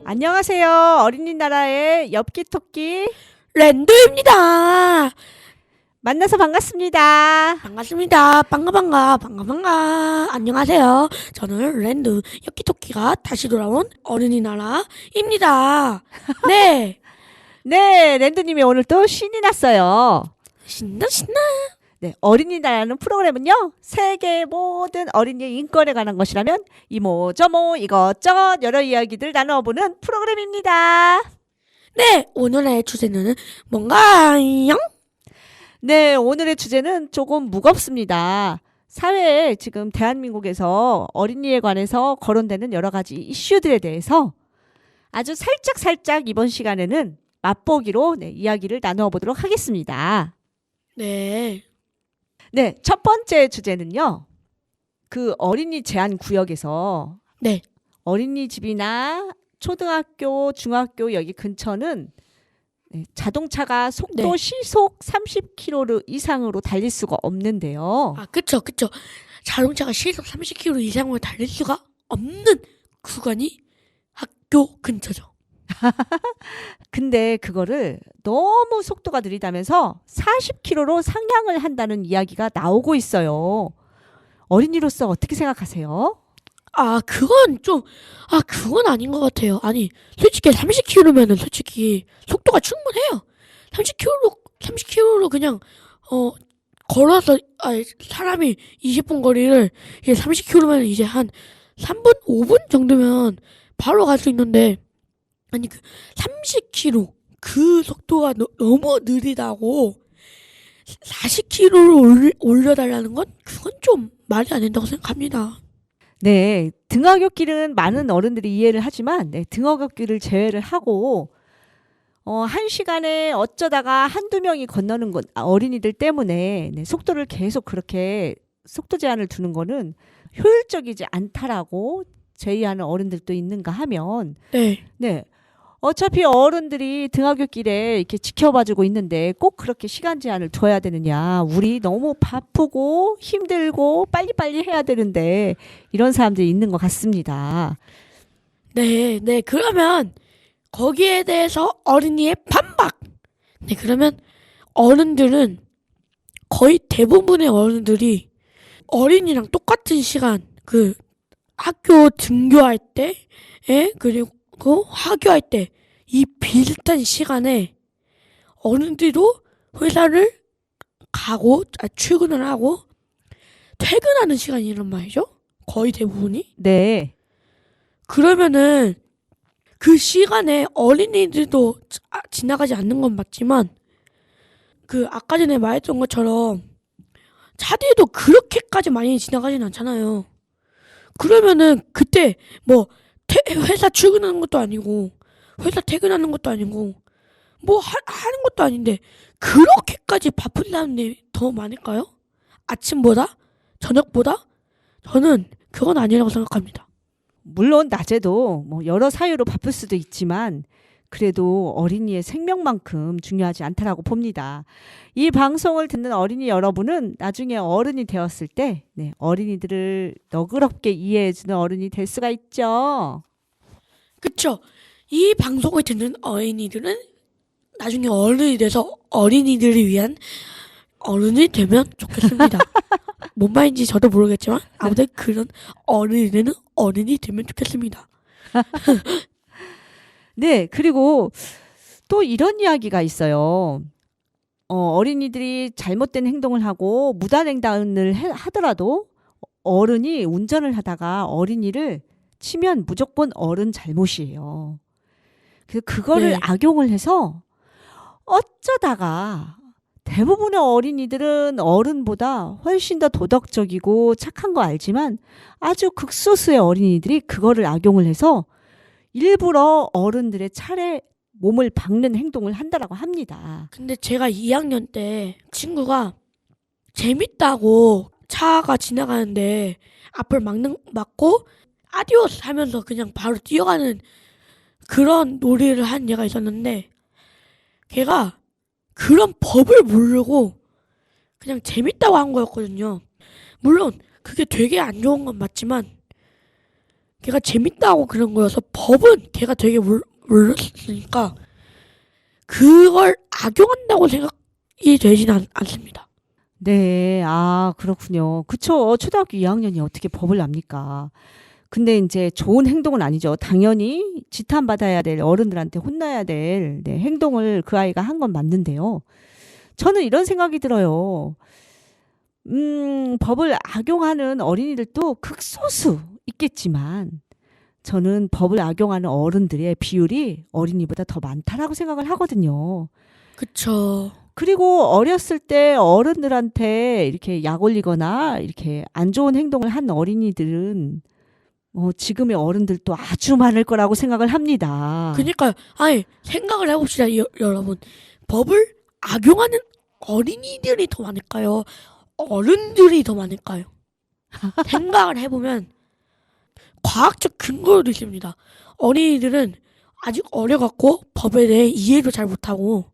안녕하세요. 어린이 나라의 엽기 토끼 랜드입니다. 만나서 반갑습니다. 반갑습니다. 반가. 안녕하세요. 저는 랜드 엽기토끼가 다시 돌아온 어린이 나라입니다. 네. 네, 랜드님이 오늘 또 신이 났어요. 신나. 네, 어린이 나라는 프로그램은요, 세계 모든 어린이의 인권에 관한 것이라면 이모저모 이것저것 여러 이야기들 나눠보는 프로그램입니다. 네. 오늘의 주제는 뭔가요? 네, 오늘의 주제는 조금 무겁습니다. 사회에 지금 대한민국에서 어린이에 관해서 거론되는 여러 가지 이슈들에 대해서 아주 살짝 이번 시간에는 맛보기로 이야기를 나누어 보도록 하겠습니다. 네. 네, 첫 번째 주제는요. 그 어린이 제한 구역에서 네. 어린이집이나 초등학교, 중학교 여기 근처는 자동차가 속도 네. 시속 30km 이상으로 달릴 수가 없는데요. 그쵸. 자동차가 시속 30km 이상으로 달릴 수가 없는 구간이 학교 근처죠. 근데 그거를 너무 속도가 느리다면서 40km로 상향을 한다는 이야기가 나오고 있어요. 어린이로서 어떻게 생각하세요? 그건 아닌 것 같아요. 아니, 솔직히 30km면은 솔직히 속도가 충분해요. 30km로 그냥, 걸어서, 사람이 20분 거리를 이제 30km면 이제 한 3분? 5분 정도면 바로 갈 수 있는데, 아니, 30km, 그 속도가 너무 느리다고 40km로 올려달라는 건, 그건 좀 말이 안 된다고 생각합니다. 네, 등하굣길은 많은 어른들이 이해를 하지만 등하굣길을 제외를 하고 한 시간에 어쩌다가 한두 명이 건너는 것 어린이들 때문에 속도를 계속 그렇게 속도 제한을 두는 거는 효율적이지 않다라고 제의하는 어른들도 있는가 하면 네. 어차피 어른들이 등하굣길에 이렇게 지켜봐주고 있는데 꼭 그렇게 시간 제한을 둬야 되느냐. 우리 너무 바쁘고 힘들고 빨리빨리 해야 되는데 이런 사람들이 있는 것 같습니다. 네. 그러면 거기에 대해서 어린이의 반박. 네, 그러면 어른들은 거의 대부분의 어른들이 어린이랑 똑같은 시간, 학교 등교할 때, 그리고 하교할 때, 이 비슷한 시간에 어른들도 회사를 출근을 하고 퇴근하는 시간이란 말이죠. 거의 대부분이. 네. 그러면은 그 시간에 어린이들도 지나가지 않는 건 맞지만 아까 전에 말했던 것처럼 차들도 그렇게까지 많이 지나가진 않잖아요. 그러면은 그때 회사 출근하는 것도 아니고 회사 퇴근하는 것도 아니고 하는 것도 아닌데 그렇게까지 바쁜 사람들이 더 많을까요? 아침보다? 저녁보다? 저는 그건 아니라고 생각합니다. 물론 낮에도 여러 사유로 바쁠 수도 있지만 그래도 어린이의 생명만큼 중요하지 않다라고 봅니다. 이 방송을 듣는 어린이 여러분은 나중에 어른이 되었을 때 어린이들을 너그럽게 이해해주는 어른이 될 수가 있죠. 그쵸? 이 방송을 듣는 어린이들은 나중에 어른이 돼서 어린이들을 위한 어른이 되면 좋겠습니다. 뭔 말인지 저도 모르겠지만 아무튼 그런 어른이 되면 좋겠습니다. 네, 그리고 또 이런 이야기가 있어요. 어린이들이 잘못된 행동을 하고 무단횡단을 하더라도 어른이 운전을 하다가 어린이를 치면 무조건 어른 잘못이에요. 그래서 그거를 네. 악용을 해서 어쩌다가 대부분의 어린이들은 어른보다 훨씬 더 도덕적이고 착한 거 알지만 아주 극소수의 어린이들이 그거를 악용을 해서 일부러 어른들의 차례 몸을 박는 행동을 한다라고 합니다. 근데 제가 2학년 때 친구가 재밌다고 차가 지나가는데 앞을 막고 아디오스 하면서 그냥 바로 뛰어가는 그런 놀이를 한 얘가 있었는데 걔가 그런 법을 모르고 그냥 재밌다고 한 거였거든요. 물론 그게 되게 안 좋은 건 맞지만 걔가 재밌다고 그런 거여서 법은 걔가 되게 몰랐으니까 그걸 악용한다고 생각이 되진 않습니다. 네, 아, 그렇군요. 그쵸. 초등학교 2학년이 어떻게 법을 압니까? 근데 이제 좋은 행동은 아니죠. 당연히 지탄받아야 될 어른들한테 혼나야 될 네, 행동을 그 아이가 한 건 맞는데요. 저는 이런 생각이 들어요. 법을 악용하는 어린이들도 극소수 있겠지만 저는 법을 악용하는 어른들의 비율이 어린이보다 더 많다라고 생각을 하거든요. 그쵸. 그리고 어렸을 때 어른들한테 이렇게 약 올리거나 이렇게 안 좋은 행동을 한 어린이들은 지금의 어른들도 아주 많을 거라고 생각을 합니다. 그러니까 아니 생각을 해봅시다 여러분. 법을 악용하는 어린이들이 더 많을까요? 어른들이 더 많을까요? 생각을 해보면 과학적 근거도 있습니다. 어린이들은 아직 어려갖고 법에 대해 이해도 잘 못하고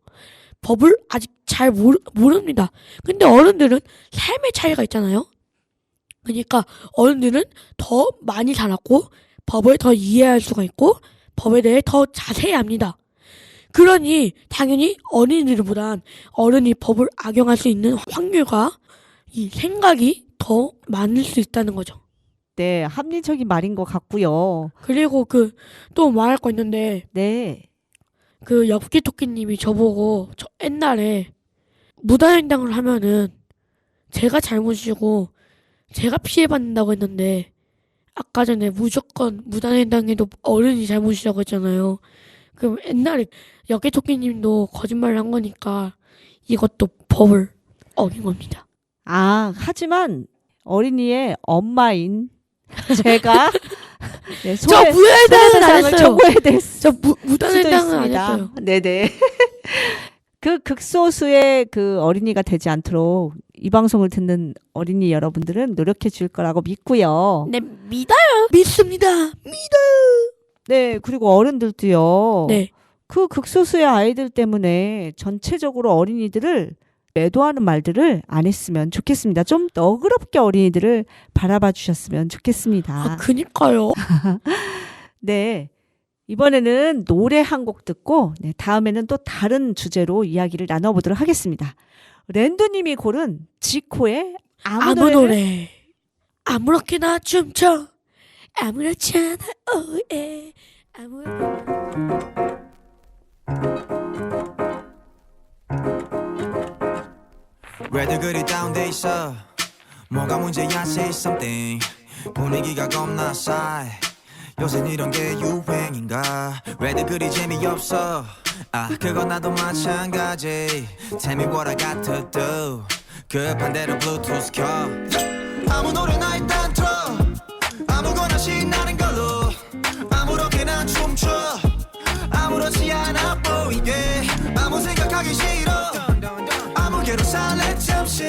법을 아직 잘 모릅니다. 근데 어른들은 삶의 차이가 있잖아요. 그러니까 어른들은 더 많이 자랐고 법을 더 이해할 수가 있고 법에 대해 더 자세히 압니다. 그러니 당연히 어린이들보단 어른이 법을 악용할 수 있는 확률과 이 생각이 더 많을 수 있다는 거죠. 네, 합리적인 말인 것 같고요. 그리고 또 말할 거 있는데 네. 엽기토끼님이 저보고 옛날에 무단횡단을 하면은 제가 잘못이고 제가 피해받는다고 했는데 아까 전에 무조건 무단횡단해도 어른이 잘못이라고 했잖아요. 그럼 옛날에 엽기토끼님도 거짓말을 한 거니까 이것도 법을 어긴 겁니다. 아, 하지만 어린이의 엄마인 제가 네, 저 무단횡단은 안 했어요. 청구해냈을 저 무단횡단은 안 있습니다. 했어요. 네네. 그 극소수의 그 어린이가 되지 않도록 이 방송을 듣는 어린이 여러분들은 노력해 줄 거라고 믿고요. 네, 믿어요. 믿습니다. 네, 그리고 어른들도요. 네. 그 극소수의 아이들 때문에 전체적으로 어린이들을 매도하는 말들을 안 했으면 좋겠습니다. 좀 너그럽게 어린이들을 바라봐 주셨으면 좋겠습니다. 그니까요. 네. 이번에는 노래 한 곡 듣고 네, 다음에는 또 다른 주제로 이야기를 나눠보도록 하겠습니다. 랜두님이 고른 지코의 아무 노래. 아무렇게나 춤춰. 아무렇잖아. 오예. 왜들 그리 다운돼 있어 뭐가 문제야 say something 분위기가 겁나 싸해 요샌 이런 게 유행인가 왜들 그리 재미없어 아 그건 나도 마찬가지 Tell me what I got to do 급한 대로 블루투스 켜 아무 노래나 일단 틀어 아무거나 신나는 걸로 아무렇게나 춤춰 아무렇지 않아 보이게 아무 생각하기 싫어 아무개로 살래 잠시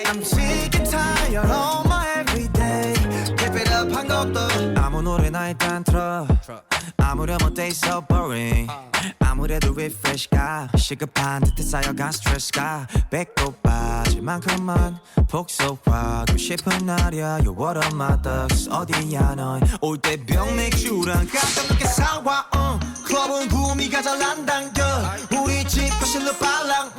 I'm sick and tired of my everyday Keep it up 한 것도 아무 노래나 일단 틀어 아무렴 어때 so boring 아무래도 refresh가 시급한 듯해 쌓여간 스트레스가 배꼽 빠질 만큼만 복속하고 싶은 날이야 You're one of my thugs 어디야 넌 올 때 병맥주랑 깜짝 늦게 사와 클럽은 구미가 잘 안 당겨 우리 집 거실로 빨랑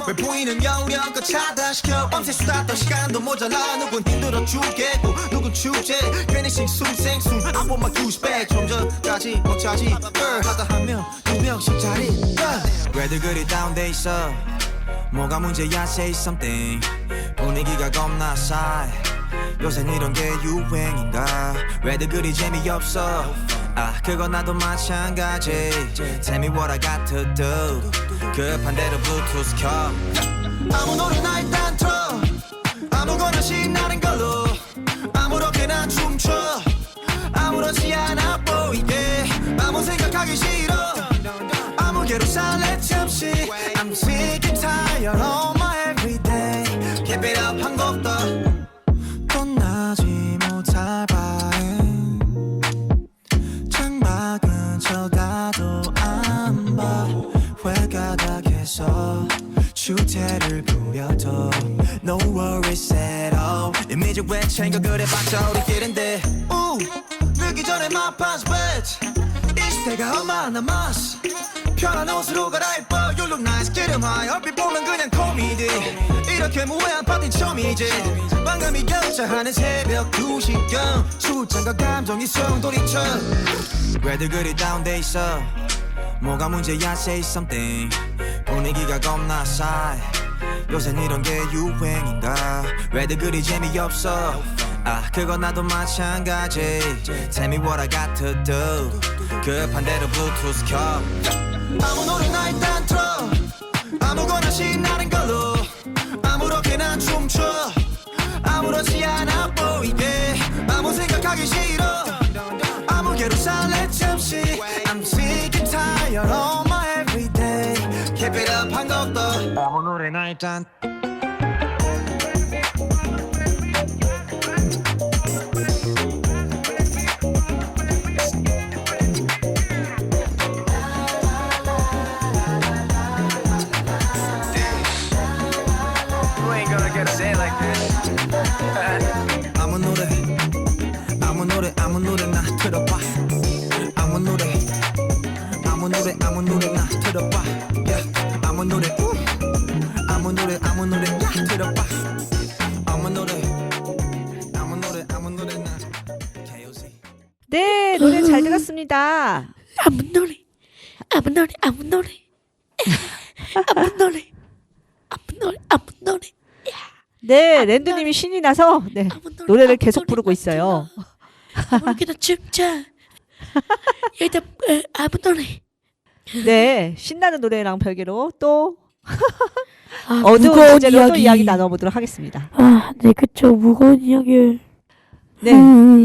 왜 보이는 영역껏 차단시켜 밤새 수다 떨 시간도 모자라 누군 힘들어 죽겠고 누군 축제 괜히 싱숭생숭 I want my douchebag 좀 전까지 못 차지 하다 한 명 두 명씩 자리 왜들 그리 다운돼 있어 뭐가 문제야 say something 분위기가 겁나 싸해 요샌 이런 게 유행인가 왜들 그리 재미없어 아 그건 나도 마찬가지 Tell me what I got to do 급한 대로 블루투스 켜 아무 노래나 일단 틀어 아무거나 신나는 걸로 아무렇게나 춤춰 아무렇지 않아 보이게 아무 생각하기 싫어 아무개로 살래 잠시 I'm sick and tired of my everyday Keep it up 한 곡 더 떠나지 못할 바엔 창밖은 쳐다도 안 봐 왜 가닥에서 주체를 부려도 No worries at all 이미지 왜 챙겨 그래봤자 우리끼린데 늦기 전에 my past bitch 이 시대가 얼마 남았어 편한 옷으로 갈아입어 You look nice 기름하여 얼핏 보면 그냥 코미디 이렇게 무해한 파티 처음이지 방감이 격차하는 새벽 2시경 술잔과 감정이 소용돌이쳐 왜들 그리 다운돼 있어 뭐가 문제야 say something 분위기가 겁나 싸해 요샌 이런 게 유행인가 왜들 그리 재미없어 그건 나도 마찬가지 Tell me what I got to do 급한 대로 블루투스 켜 아무 노래나 일단 틀어 아무거나 신나는 걸로 아무렇게나 춤춰 아무렇지 않아 보이게 아무 생각하기 싫어 아무개로 살래 잠시 I'm sick and tired of my everyday Keep it up 한 것도 아무 노래나 일단 아무 노래나 틀어봐 아무 노래나 틀어봐 yeah. 아무 노래나 틀어봐 아무 노래나 KOC 네, 노래 잘 들었습니다. 아무 노래 아무 노래 아무 노래 아무 노래 아무 노래 아무 노래 네, 랜두님이 신이 나서 네, 아무 노래, 노래를 아무 계속 노래 부르고 있어요. 아무렇게나 춤춰 일단 아무 노래 네, 신나는 노래랑 별개로 또 아, 어두운 무거운 주제로 또 이야기 나눠보도록 하겠습니다. 아, 네, 그쵸. 무거운 이야기를. 네,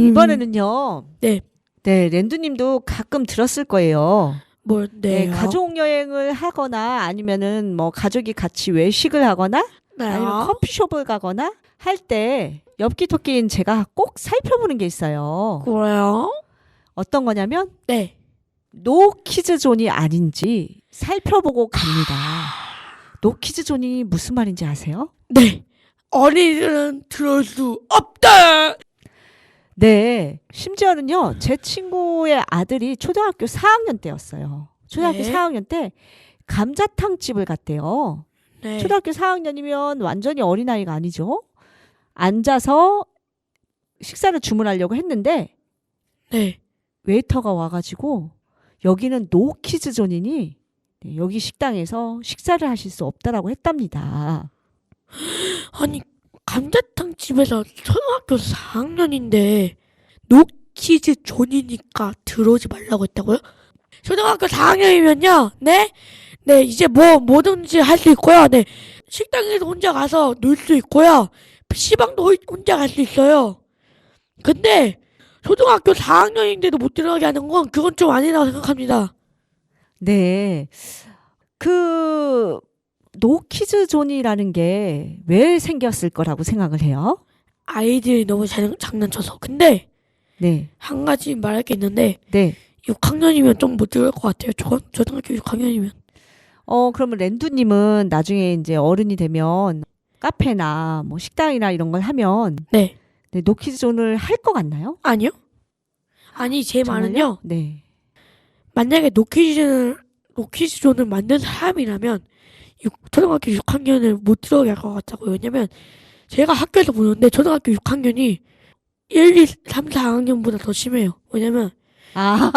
이번에는요. 네. 네, 랜두님도 가끔 들었을 거예요. 뭔데요? 네, 가족 여행을 하거나 아니면은 뭐 가족이 같이 외식을 하거나 네. 아니면 커피숍을 가거나 할 때 엽기 토끼인 제가 꼭 살펴보는 게 있어요. 그래요? 어떤 거냐면 네. 노키즈 존이 아닌지 살펴보고 갑니다. 노키즈 존이 무슨 말인지 아세요? 네. 어린이들은 들을 수 없다! 네. 심지어는요. 제 친구의 아들이 초등학교 4학년 때였어요. 초등학교 네. 4학년 때 감자탕 집을 갔대요. 네. 초등학교 4학년이면 완전히 어린아이가 아니죠. 앉아서 식사를 주문하려고 했는데 네. 웨이터가 와가지고 여기는 노키즈 존이니 네, 여기 식당에서 식사를 하실 수 없다라고 했답니다. 아니, 감자탕 집에서 초등학교 4학년인데, 노키즈 존이니까 들어오지 말라고 했다고요? 초등학교 4학년이면요, 네? 네, 이제 뭐든지 할 수 있고요, 네. 식당에도 혼자 가서 놀 수 있고요, PC방도 혼자 갈 수 있어요. 근데, 초등학교 4학년인데도 못 들어가게 하는 건 그건 좀 아니라고 생각합니다. 네. 그 노키즈 존이라는 게 왜 생겼을 거라고 생각을 해요? 아이들이 너무 장난쳐서. 근데, 네. 한 가지 말할 게 있는데, 네. 6학년이면 좀 못 들어갈 것 같아요. 초등학교 6학년이면. 그러면 랜두님은 나중에 이제 어른이 되면 카페나 뭐 식당이나 이런 걸 하면 네. 네, 노키즈 존을 할 것 같나요? 아니요? 아니, 제 정말요? 말은요. 네. 만약에 노키즈 존을 만든 사람이라면 초등학교 6학년을 못 들어가게 할 것 같다고요. 왜냐면 제가 학교에서 보는데 초등학교 6학년이 1, 2, 3, 4학년보다 더 심해요. 왜냐면 아.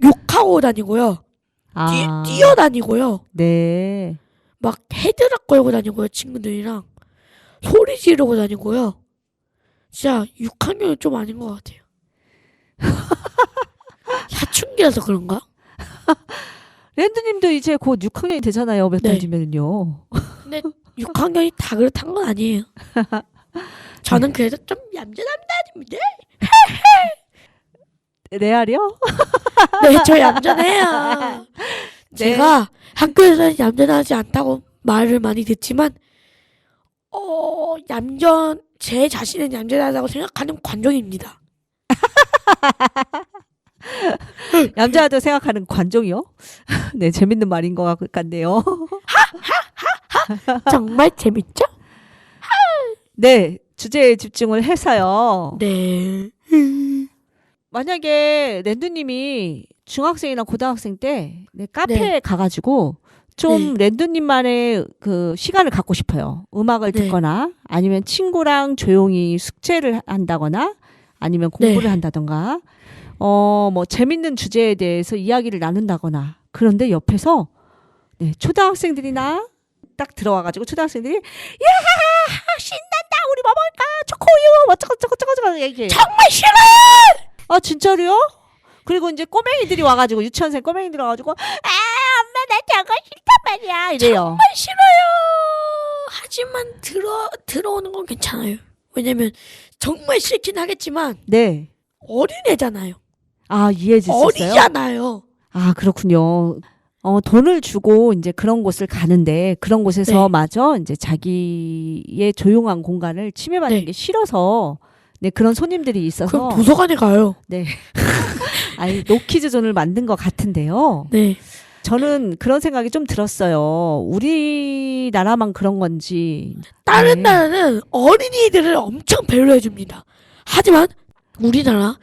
욕하고 다니고요. 뛰어다니고요. 네. 막 헤드락 걸고 다니고요. 친구들이랑. 소리 지르고 다니고요. 진짜 6학년은 좀 아닌 것 같아요. 사춘기라서 그런가? 랜드님도 이제 곧 6학년이 되잖아요. 몇 달 네. 뒤면은요. 근데 6학년이 다 그렇단 건 아니에요. 저는 그래도 좀 얌전합니다. 레알이요? 네, 저 얌전해요. 네. 제가 학교에서 얌전하지 않다고 말을 많이 듣지만, 제 자신은 얌전하다고 생각하는 관종입니다. 남자도 생각하는 관종이요? 네, 재밌는 말인 것 같네요. 정말 재밌죠? 네, 주제에 집중을 해서요. 네. 만약에 랜드님이 중학생이나 고등학생 때 카페에 네. 가가지고 좀 랜드님만의 그 시간을 갖고 싶어요. 음악을 네. 듣거나 아니면 친구랑 조용히 숙제를 한다거나 아니면 공부를 네. 한다던가 뭐 재밌는 주제에 대해서 이야기를 나눈다거나 그런데 옆에서 네, 초등학생들이나 딱 들어와가지고 초등학생들이 야 신난다 우리 뭐 먹을까 초코우유 어쩌고저쩌고 얘기해. 정말 싫어요. 아 진짜로요? 그리고 이제 꼬맹이들이 와가지고 유치원생 꼬맹이들이 와가지고 엄마 나 저거 싫단 말이야 이래요. 정말 싫어요. 하지만 들어오는 건 괜찮아요. 왜냐면 정말 싫긴 하겠지만 네. 어린애잖아요. 아 이해해 줄 수 있어요? 어리잖아요. 아 그렇군요. 돈을 주고 이제 그런 곳을 가는데 그런 곳에서 네. 마저 이제 자기의 조용한 공간을 침해받는 네. 게 싫어서 네 그런 손님들이 있어서 그럼 도서관에 가요. 네. 아니 노키즈 존을 만든 것 같은데요. 네. 저는 그런 생각이 좀 들었어요. 우리나라만 그런 건지. 다른 네. 나라는 어린이들을 엄청 배려해 줍니다. 하지만 우리나라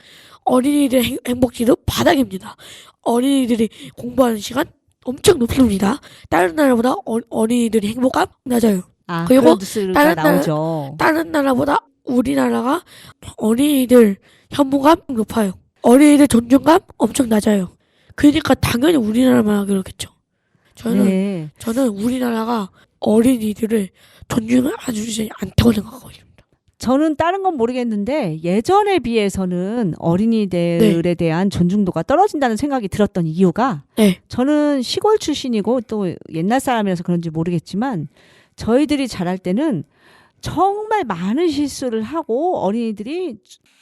어린이들의 행복지수 바닥입니다. 어린이들이 공부하는 시간 엄청 높습니다. 다른 나라보다 어린이들이 행복감 낮아요. 아, 그리고 그런 뉴스가 다른 나라- 나오죠. 다른 나라보다 우리나라가 어린이들 혐오감 높아요. 어린이들 존중감 엄청 낮아요. 그러니까 당연히 우리나라만 그렇겠죠. 네. 저는 우리나라가 어린이들을 존중해주지 않다고 생각하거든요. 저는 다른 건 모르겠는데 예전에 비해서는 어린이들에 대한 존중도가 떨어진다는 생각이 들었던 이유가 네. 저는 시골 출신이고 또 옛날 사람이라서 그런지 모르겠지만 저희들이 자랄 때는 정말 많은 실수를 하고 어린이들이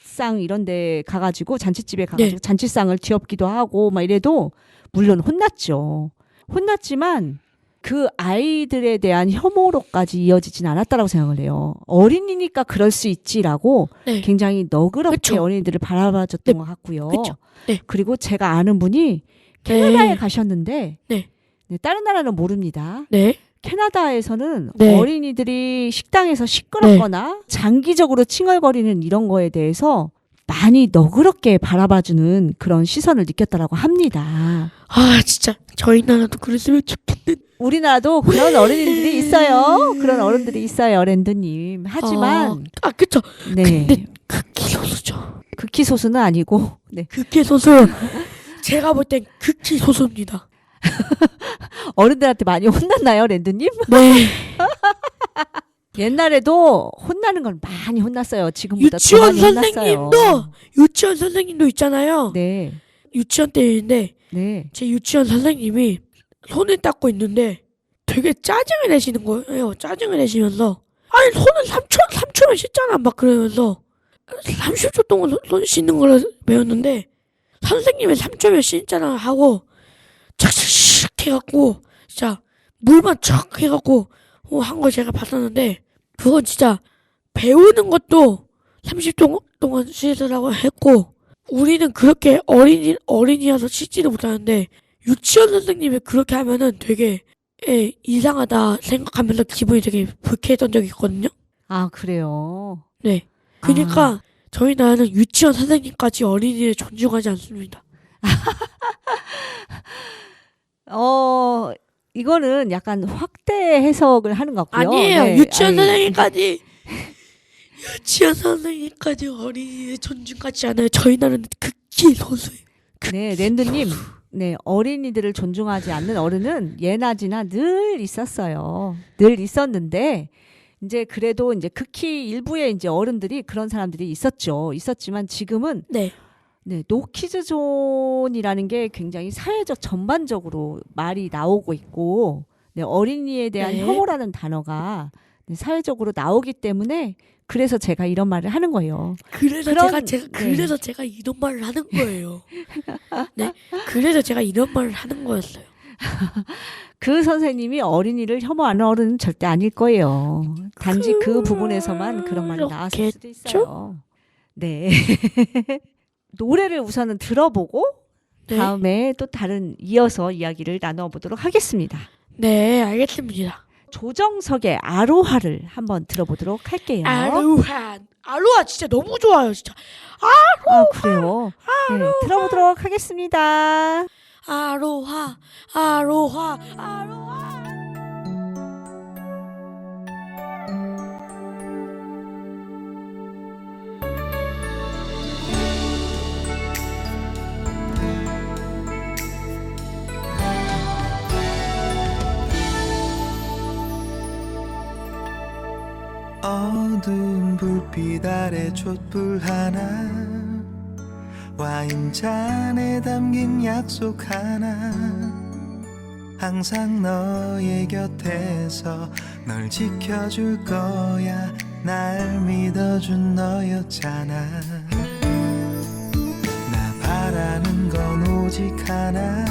상 이런 데 가가지고 잔치집에 가가지고 네. 잔치상을 뒤엎기도 하고 막 이래도 물론 혼났죠. 혼났지만 그 아이들에 대한 혐오로까지 이어지진 않았다라고 생각을 해요. 어린이니까 그럴 수 있지라고 네. 굉장히 너그럽게 그쵸. 어린이들을 바라봐줬던 것 같고요. 그쵸. 네. 그리고 제가 아는 분이 캐나다에 네. 가셨는데 네. 네, 다른 나라는 모릅니다. 네. 캐나다에서는 네. 어린이들이 식당에서 시끄럽거나 장기적으로 칭얼거리는 이런 거에 대해서 많이 너그럽게 바라봐주는 그런 시선을 느꼈다라고 합니다. 아 진짜 저희 나라도 그랬으면 좋겠는. 우리나라도 그런 어린이들이 있어요. 그런 어른들이 있어요, 랜드님. 하지만 그쵸. 네 근데 극히 소수죠. 극히 소수는 아니고 네. 극히 소수. 제가 볼 땐 극히 소수입니다. 어른들한테 많이 혼났나요, 랜드님? 네. 옛날에도 혼나는 건 많이 혼났어요. 지금보다 더 유치원 많이 혼났어요. 유치원 선생님도 있잖아요. 네, 유치원 때인데 네. 제 유치원 선생님이 손을 닦고 있는데 되게 짜증을 내시는 거예요. 짜증을 내시면서 아니 손을 3초만 씻잖아 막 그러면서 30초 동안 손 씻는 걸 배웠는데 선생님이 3초면 씻잖아 하고 착착 해갖고 진짜 물만 촥 해갖고 한 걸 제가 봤었는데 그건 진짜 배우는 것도 30초 동안 씻으라고 했고 우리는 그렇게 어린이여서 씻지도 못하는데 유치원 선생님이 그렇게 하면은 되게 이상하다 생각하면서 기분이 되게 불쾌했던 적이 있거든요. 아, 그래요. 네. 그러니까 저희 나라는 유치원 선생님까지 어린이를 존중하지 않습니다. 이거는 약간 확대 해석을 하는 것 같고요. 아니에요. 네, 유치원 아니, 선생님까지 어린이를 존중하지 않아요. 저희 나라는 극히 소수예요. 네, 랜드님. 네, 어린이들을 존중하지 않는 어른은 예나 지나 늘 있었어요. 늘 있었는데, 이제 그래도 이제 극히 일부의 이제 어른들이 그런 사람들이 있었죠. 있었지만 지금은 네. 네, 노키즈존이라는 게 굉장히 사회적 전반적으로 말이 나오고 있고, 네, 어린이에 대한 네. 혐오라는 단어가 네, 사회적으로 나오기 때문에 그래서 제가 이런 말을 하는 거예요. 그래서 그런- 그래서 제가 이런 말을 하는 거예요. 네. 그래서 제가 이런 말을 하는 거였어요. 그 선생님이 어린이를 혐오하는 어른은 절대 아닐 거예요. 단지 그 부분에서만 그런 말이 나왔을 수도 있어요. 네. 노래를 우선은 들어보고 네. 다음에 또 다른 이어서 이야기를 나눠보도록 하겠습니다. 네, 알겠습니다. 조정석의 아로하를 한번 들어보도록 할게요. 아로하 진짜 너무 좋아요, 진짜. 아, 그래요? 네, 들어보도록 하겠습니다. 아로하. 어두운 불빛 아래 촛불 하나 와인잔에 담긴 약속 하나 항상 너의 곁에서 널 지켜줄 거야 날 믿어준 너였잖아 나 바라는 건 오직 하나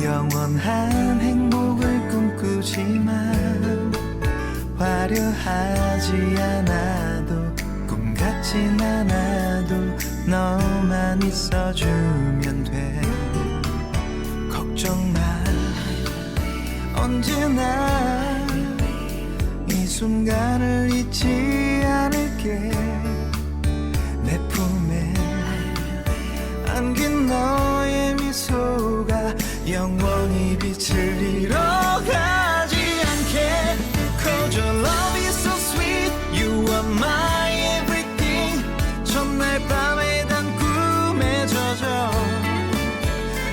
영원한 행복을 꿈꾸지만 화려하지 않아도 꿈 같진 않아도 너만 있어주면 돼 걱정 마 언제나 이 순간을 잊지 않을게 내 품에 안긴 너의 미소가 영원히 빛을 잃어가지 않게 Cause your love is so sweet You are my everything 첫날 밤에 단 꿈에 젖어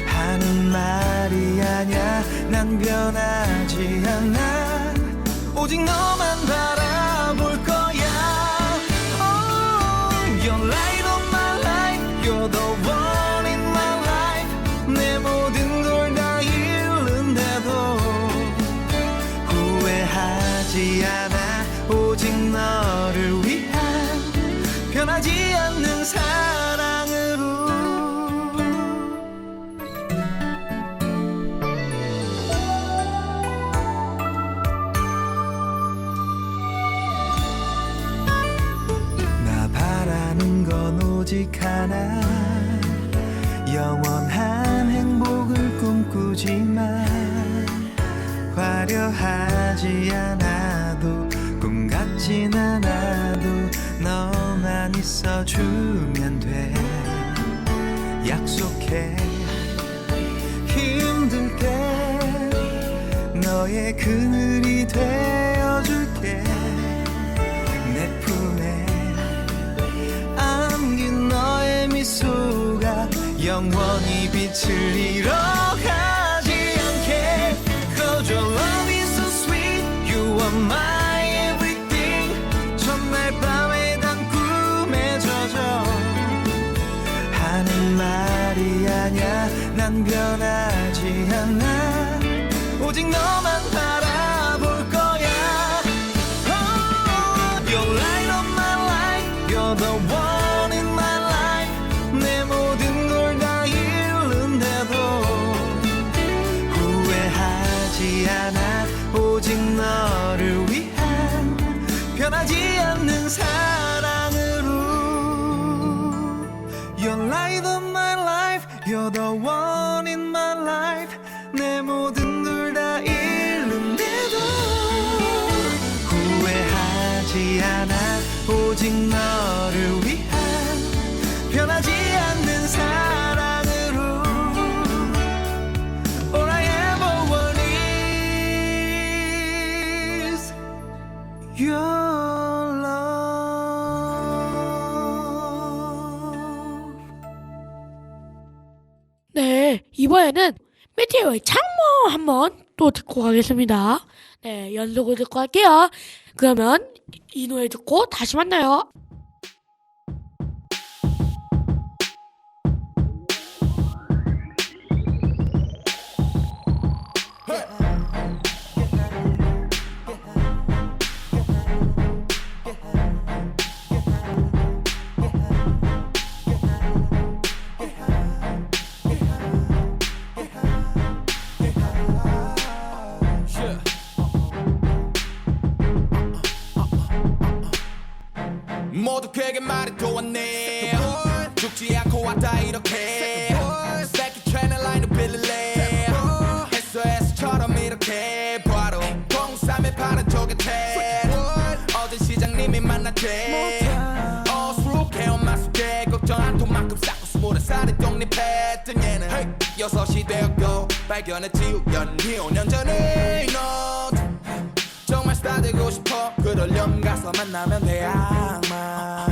하는 말이 아냐 난 변하지 않아 오직 너만 바라볼 거야 Oh, you're light of my life You're the one in my life 내 모든 걸 다 잃는데도 후회하지 않아 오직 너를 위한 변하지 않는 사랑으로 나 바라는 건 오직 하나 영원한 행복을 꿈꾸지만 화려하지 않아도 꿈 같진 않아도 너만 있어주면 돼 약속해 힘들 때 너의 그늘이 되어줄게 내 품에 안긴 너의 미소가 영원히 빛을 잃어가지 않게 Cause your love is so sweet You are my everything 첫날 밤에 단 꿈에 젖어 하는 말이 아냐 난 변하지 않아 오직 너만 바라볼 거야 Oh, you're light of my life You're the one in my life 내 모든 걸 다 잃는데도 후회하지 않아 오직 너를 위한 변하지 않는 사랑으로 You're light of my life You're the one in my life 내 모든 걸 다 잃는데도 후회하지 않아 오직 너를 위한 변하지 않는 사랑으로 All I ever want is your love 네, 이번에는 메테오의 창모 한번 또 듣고 가겠습니다. 네, 연속으로 듣고 갈게요. 그러면 이 노래 듣고 다시 만나요. 모두 그에게 말이 또 왔네 죽지 않고 왔다 이렇게 새끼 채널 라인을 빌릴래 SOS처럼 이렇게 바로 못해 어수룩해 엄마 숙제 걱정 안 통만큼 쌓고 20살에 독립했던 얘는 hey, 6시 되었고 발견했지 우연히 5년 전에 너 정말 스타 되고 싶어 그러려면 가서 만나면 돼 아마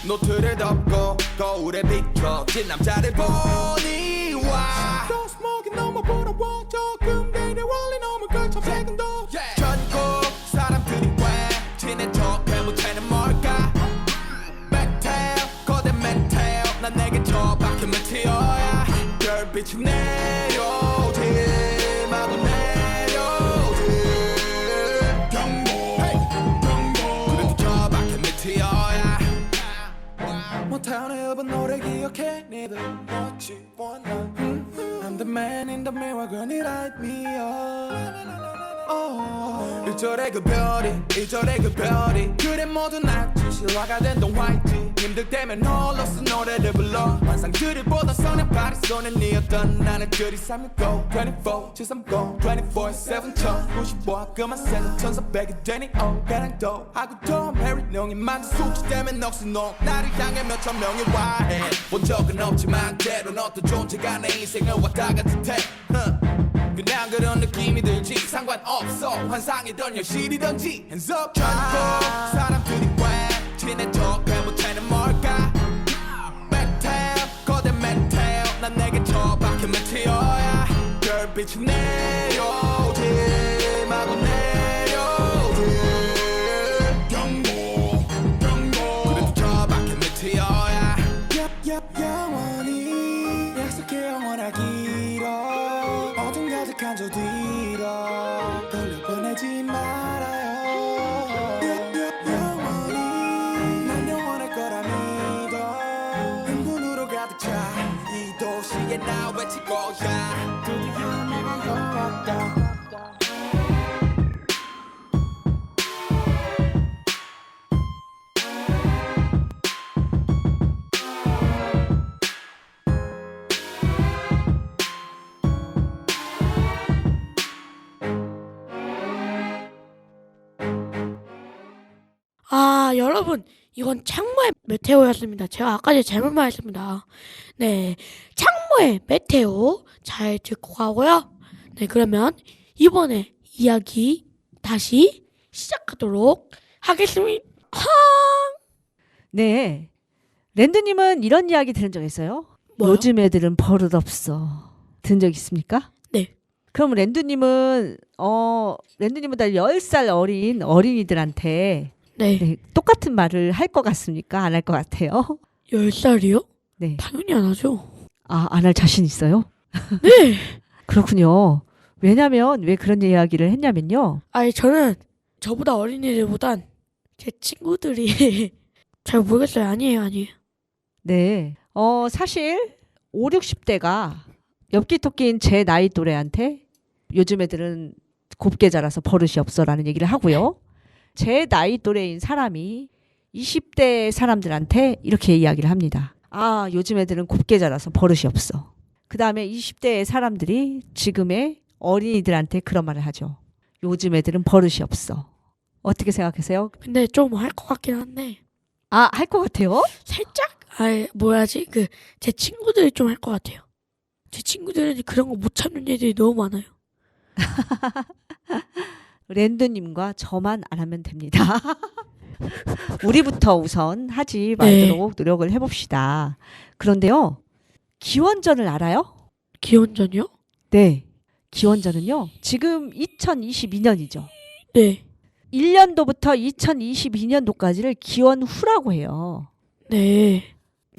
노트를 덮고 거울에 비춰진 남자를 보니 와 Don't smoke 너무 부러워 조금 내려 원래 너무 걸쳐 세근도 전국 사람들이 왜 친해 척해 못해는 뭘까 메텔 거대 메텔 난 내게 처박힌 메테어야 별빛이 내려오지 마구 내려오지 경고 그래도 처박힌 메테어야 못하는 일본 노래 기억해 니들 What you wanna I'm the man in the mirror girl you light me up 1절의 그 별이 2절의 그 별이 그래 모두 낫지 실화가 된 동화있지 힘들 때면 홀로 쓴 노래를 불러 환상들을 보던 소년 파리 손에 니었던 나는 그리 365 24 730 24/7 1095 그만 세는 1400이 되니 배낭도 하고 또 메리 농이 만든 숙취 때문에 넋이 나를 향해 몇천 명이 와해 본 적은 없지만 때론 어떤 존재가 내 인생을 왔다 갔을 테 그냥 그런 느낌이 들지 상관없어 환상이던 현실이던지 Hands up 전국 사람들이 왜 친해 척해 못하는 뭘까 메텔 거대 메텔 난 내게 처박힌 메테어야 별빛이 내려오지 마구 내려오지 경고 그래도 처박힌 메테어야 영원히 약속해 영원하기로 어둠 가득한 저 뒤로 돌려보내지 말아요 영원히 난 영원할 거라 믿어 흥분으로 가득 차 이 도시에 나 외칠 거야 드디어 내가 열었다 아, 여러분, 이건 창모의 메테오였습니다. 제가 아까 전에 잘못 말했습니다. 네, 창모의 메테오 잘 듣고 가고요. 네, 그러면 이번에 이야기 다시 시작하도록 하겠습니다. 네. 랜드님은 이런 이야기 들은 적 있어요? 뭐요? 요즘 애들은 버릇없어. 들은 적 있습니까? 네. 그럼 랜드님은 랜드님보다 10살 어린 어린이들한테 네, 네, 똑같은 말을 할 것 같습니까? 안 할 것 같아요? 10살이요? 네. 당연히 안 하죠. 아, 안 할 자신 있어요? 네. 그렇군요. 왜냐면 왜 그런 이야기를 했냐면요. 아니, 저는 저보다 어린이들보단 제 친구들이 잘 모르겠어요. 아니에요. 네. 사실 5, 60대가 엽기 토끼인 제 나이 또래한테 요즘 애들은 곱게 자라서 버릇이 없어라는 얘기를 하고요. 제 나이 또래인 사람이 20대 사람들한테 이렇게 이야기를 합니다. 아, 요즘 애들은 곱게 자라서 버릇이 없어. 그 다음에 20대 사람들이 지금의 어린이들한테 그런 말을 하죠. 요즘 애들은 버릇이 없어. 어떻게 생각하세요? 근데 좀 할 것 같긴 한데 아, 할 것 같아요? 살짝? 아이, 뭐야지? 제 친구들이 좀 할 것 같아요. 제 친구들은 그런 거 못 참는 애들이 너무 많아요. 랜드님과 저만 안 하면 됩니다. 우리부터 우선 하지 말도록 노력을 해봅시다. 그런데요, 기원전을 알아요? 기원전이요? 네. 기원전은요, 지금 2022년이죠. 네. 1년도부터 2022년도까지를 기원후라고 해요. 네.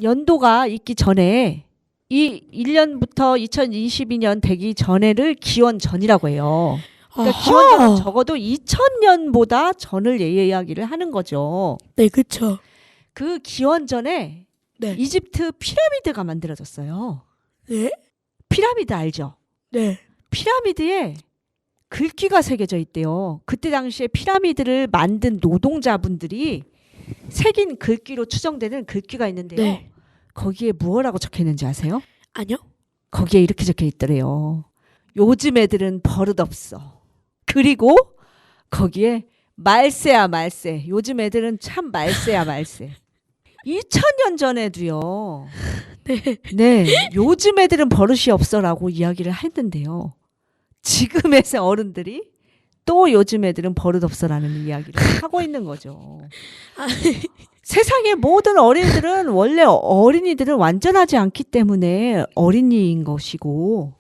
연도가 있기 전에 이 1년부터 2022년 되기 전에를 기원전이라고 해요. 그러니까 아하. 기원전은 적어도 2000년보다 전을 이야기를 하는 거죠. 네, 그쵸. 그 기원전에 네. 이집트 피라미드가 만들어졌어요. 네? 피라미드 알죠? 네. 피라미드에 글귀가 새겨져 있대요. 그때 당시에 피라미드를 만든 노동자분들이 새긴 글귀로 추정되는 글귀가 있는데요. 네. 거기에 무엇라고 적혀 있는지 아세요? 아니요? 거기에 이렇게 적혀 있더래요. 요즘 애들은 버릇없어. 그리고 거기에 말세야 말세. 요즘 애들은 참 말세야 말세. 2000년 전에도요. 네, 요즘 애들은 버릇이 없어라고 이야기를 했는데요. 지금의 어른들이 또 요즘 애들은 버릇 없어라는 이야기를 하고 있는 거죠. 세상의 모든 어린이들은 원래 어린이들은 완전하지 않기 때문에 어린이인 것이고,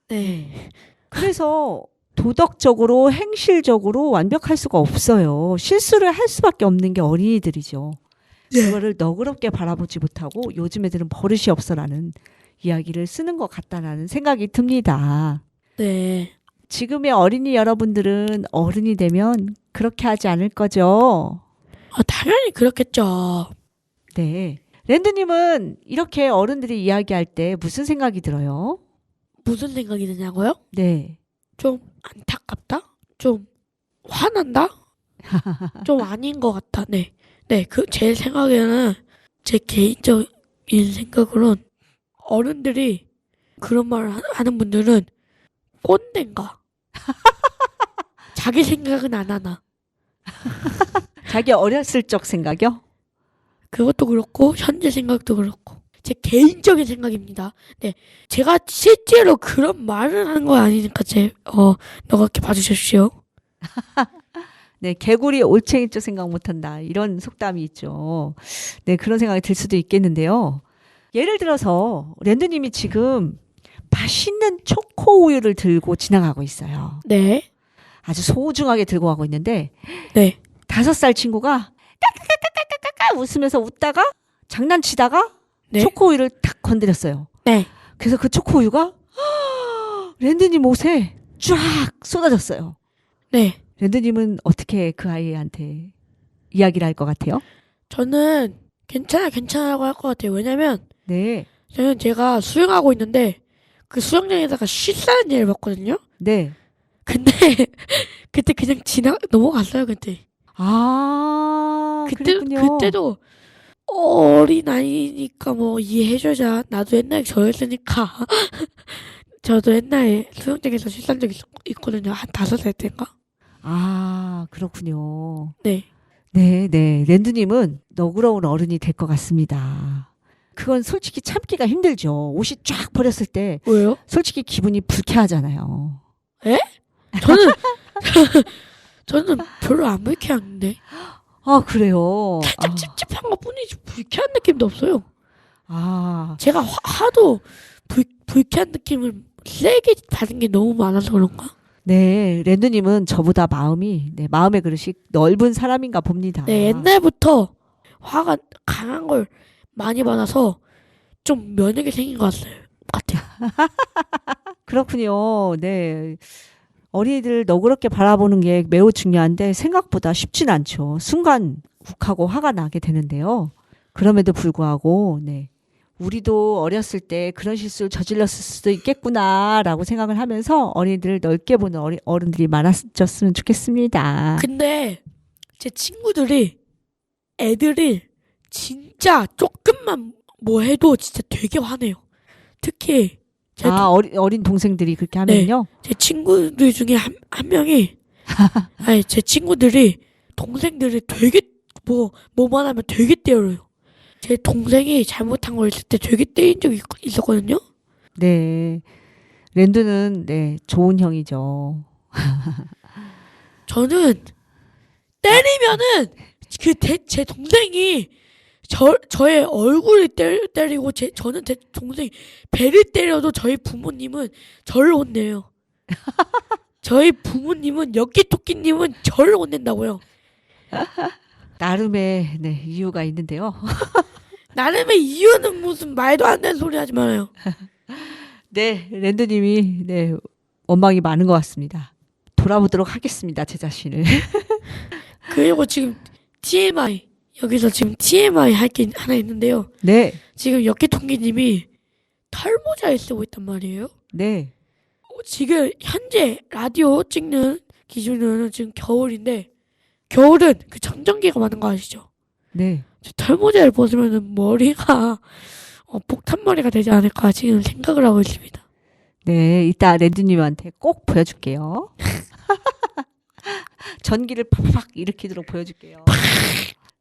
네. 그래서 도덕적으로 행실적으로 완벽할 수가 없어요. 실수를 할 수밖에 없는 게 어린이들이죠. 그거를 너그럽게 바라보지 못하고 요즘 애들은 버릇이 없어라는 이야기를 쓰는 것 같다라는 생각이 듭니다. 네. 지금의 어린이 여러분들은 어른이 되면 그렇게 하지 않을 거죠? 당연히 그렇겠죠. 네. 랜드님은 이렇게 어른들이 이야기할 때 무슨 생각이 들어요? 무슨 생각이 드냐고요? 네. 좀 안타깝다? 좀 화난다? 좀 아닌 것 같다. 네. 네, 제 생각에는, 제 개인적인 생각으로는, 어른들이 그런 말을 하는 분들은 꼰대인가? 자기 생각은 안 하나. 자기 어렸을 적 생각이요? 그것도 그렇고, 현재 생각도 그렇고. 제 개인적인 생각입니다. 네. 제가 실제로 그런 말을 하는 거 아니니까, 너그럽게 봐주십시오. 네, 개구리 올챙이 쪽 생각 못한다. 이런 속담이 있죠. 네, 그런 생각이 들 수도 있겠는데요. 예를 들어서 랜드님이 지금 맛있는 초코 우유를 들고 지나가고 있어요. 네. 아주 소중하게 들고 가고 있는데 네. 5살 친구가 까까까까까까 웃으면서 웃다가 장난치다가 네. 초코 우유를 탁 건드렸어요. 네. 그래서 그 초코 우유가 랜드님 옷에 쫙 쏟아졌어요. 네. 랜드님은 어떻게 그 아이한테 이야기를 할 것 같아요? 저는 괜찮아라고 할 것 같아요. 왜냐면, 네. 저는 제가 수영하고 있는데, 그 수영장에다가 씻사는 일을 봤거든요? 네. 근데, 그때 그냥 넘어갔어요, 그때. 아, 그랬군요. 그때도, 어린아이니까 뭐 이해해줘자. 나도 옛날에 저였으니까. 저도 옛날에 수영장에서 씻은 적 있거든요. 한 5살 때인가? 아, 그렇군요. 네. 네, 네. 랜드님은 너그러운 어른이 될 것 같습니다. 그건 솔직히 참기가 힘들죠. 옷이 쫙 버렸을 때 왜요? 솔직히 기분이 불쾌하잖아요. 저는 별로 안 불쾌한데. 아, 그래요. 살짝 찝찝한 것 뿐이지 불쾌한 느낌도 없어요. 아, 제가 하도 불쾌한 느낌을 세게 받은 게 너무 많아서 그런가? 네. 랜드님은 저보다 마음의 그릇이 넓은 사람인가 봅니다. 네, 옛날부터 화가 강한 걸 많이 받아서 좀 면역이 생긴 것 같아요. 그렇군요. 네. 어린이들 너그럽게 바라보는 게 매우 중요한데 생각보다 쉽진 않죠. 순간 욱하고 화가 나게 되는데요. 그럼에도 불구하고, 네. 우리도 어렸을 때 그런 실수를 저질렀을 수도 있겠구나라고 생각을 하면서 어린이들을 넓게 보는 어른들이 많아졌으면 좋겠습니다. 근데 제 친구들이 애들이 진짜 조금만 뭐 해도 진짜 되게 화내요. 특히 어린 동생들이 그렇게 하면요? 제 친구들 중에 한 명이 아니 제 친구들이 동생들이 되게 뭐만 하면 되게 때려요. 제 동생이 잘못한 걸 했을 때 되게 때린 적이 있었거든요. 네. 랜드는 네, 좋은 형이죠. 저는 때리면은 제 동생이 저의 얼굴을 때리고 저는 제 동생이 배를 때려도 저희 부모님은 저를 혼내요. 저희 부모님은 엽기토끼님은 저를 혼낸다고요. 나름의 네, 이유가 있는데요. 나름의 이유는 무슨 말도 안 되는 소리 하지 말아요. 네, 랜드님이 네, 원망이 많은 것 같습니다. 돌아보도록 하겠습니다, 제 자신을. 그리고 지금 TMI 여기서 지금 TMI 할 게 하나 있는데요. 네, 지금 엽기통기님이 털모자를 쓰고 있단 말이에요. 네, 지금 현재 라디오 찍는 기준으로는 지금 겨울인데 겨울은 그 청정기가 많은 거 아시죠? 네. 털모자를 벗으면 머리가 폭탄머리가 되지 않을까 지금 생각을 하고 있습니다. 네, 이따 랜드님한테 꼭 보여줄게요. 전기를 팍팍 일으키도록 보여줄게요.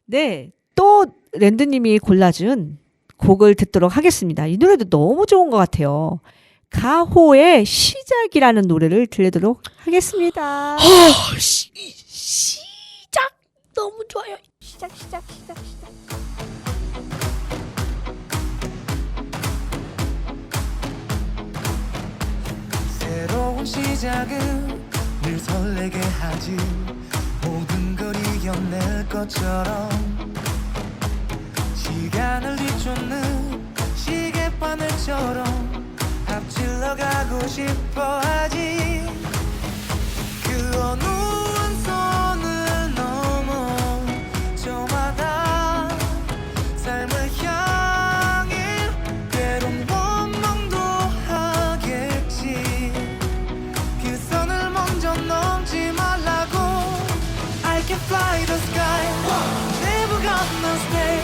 네, 또 랜드님이 골라준 곡을 듣도록 하겠습니다. 이 노래도 너무 좋은 것 같아요. 가호의 시작이라는 노래를 들려도록 하겠습니다. 시작 너무 좋아요. 시작. 새로운 시작은 늘 설레게 하지 모든 걸 이겨낼 것처럼 시간을 뒤쫓는 시계바늘처럼 앞질러 가고 싶어 하지 그 어느 선을 넘어 저마다 삶을 향해 때론 원망도 하겠지 그 선을 먼저 넘지 말라고 I can fly the sky Never gonna stay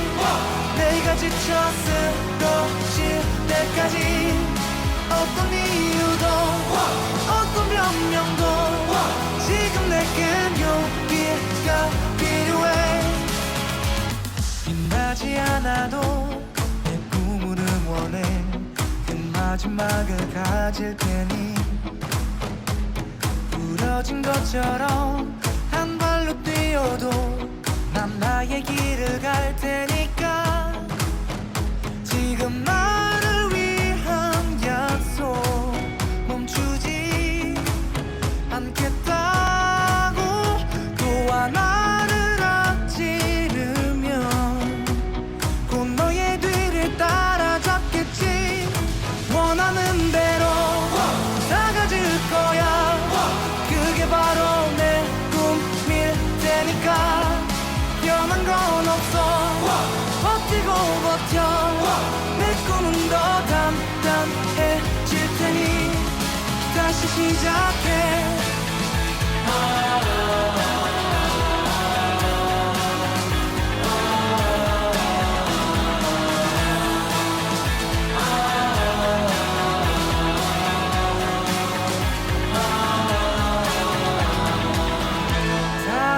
내가 지쳐 쓰러질 때까지 어떤 이유도 어떤 변명도 지금 내겐 용기가 필요해 빛나지 않아도 내 꿈을 응원해 그 마지막을 가질 테니 부러진 것처럼 한 발로 뛰어도 난 나의 길을 갈 테니까 지금 나를 위한 약속 멈추지 않겠다고 또 하나를 앞지르면 곧 너의 뒤를 따라잡겠지 원하는 대로 나가질 거야 그게 바로 내 꿈일 테니까 변한 건 없어 버티고 버텨 내 꿈은 더 단단해질 테니 다시 시작해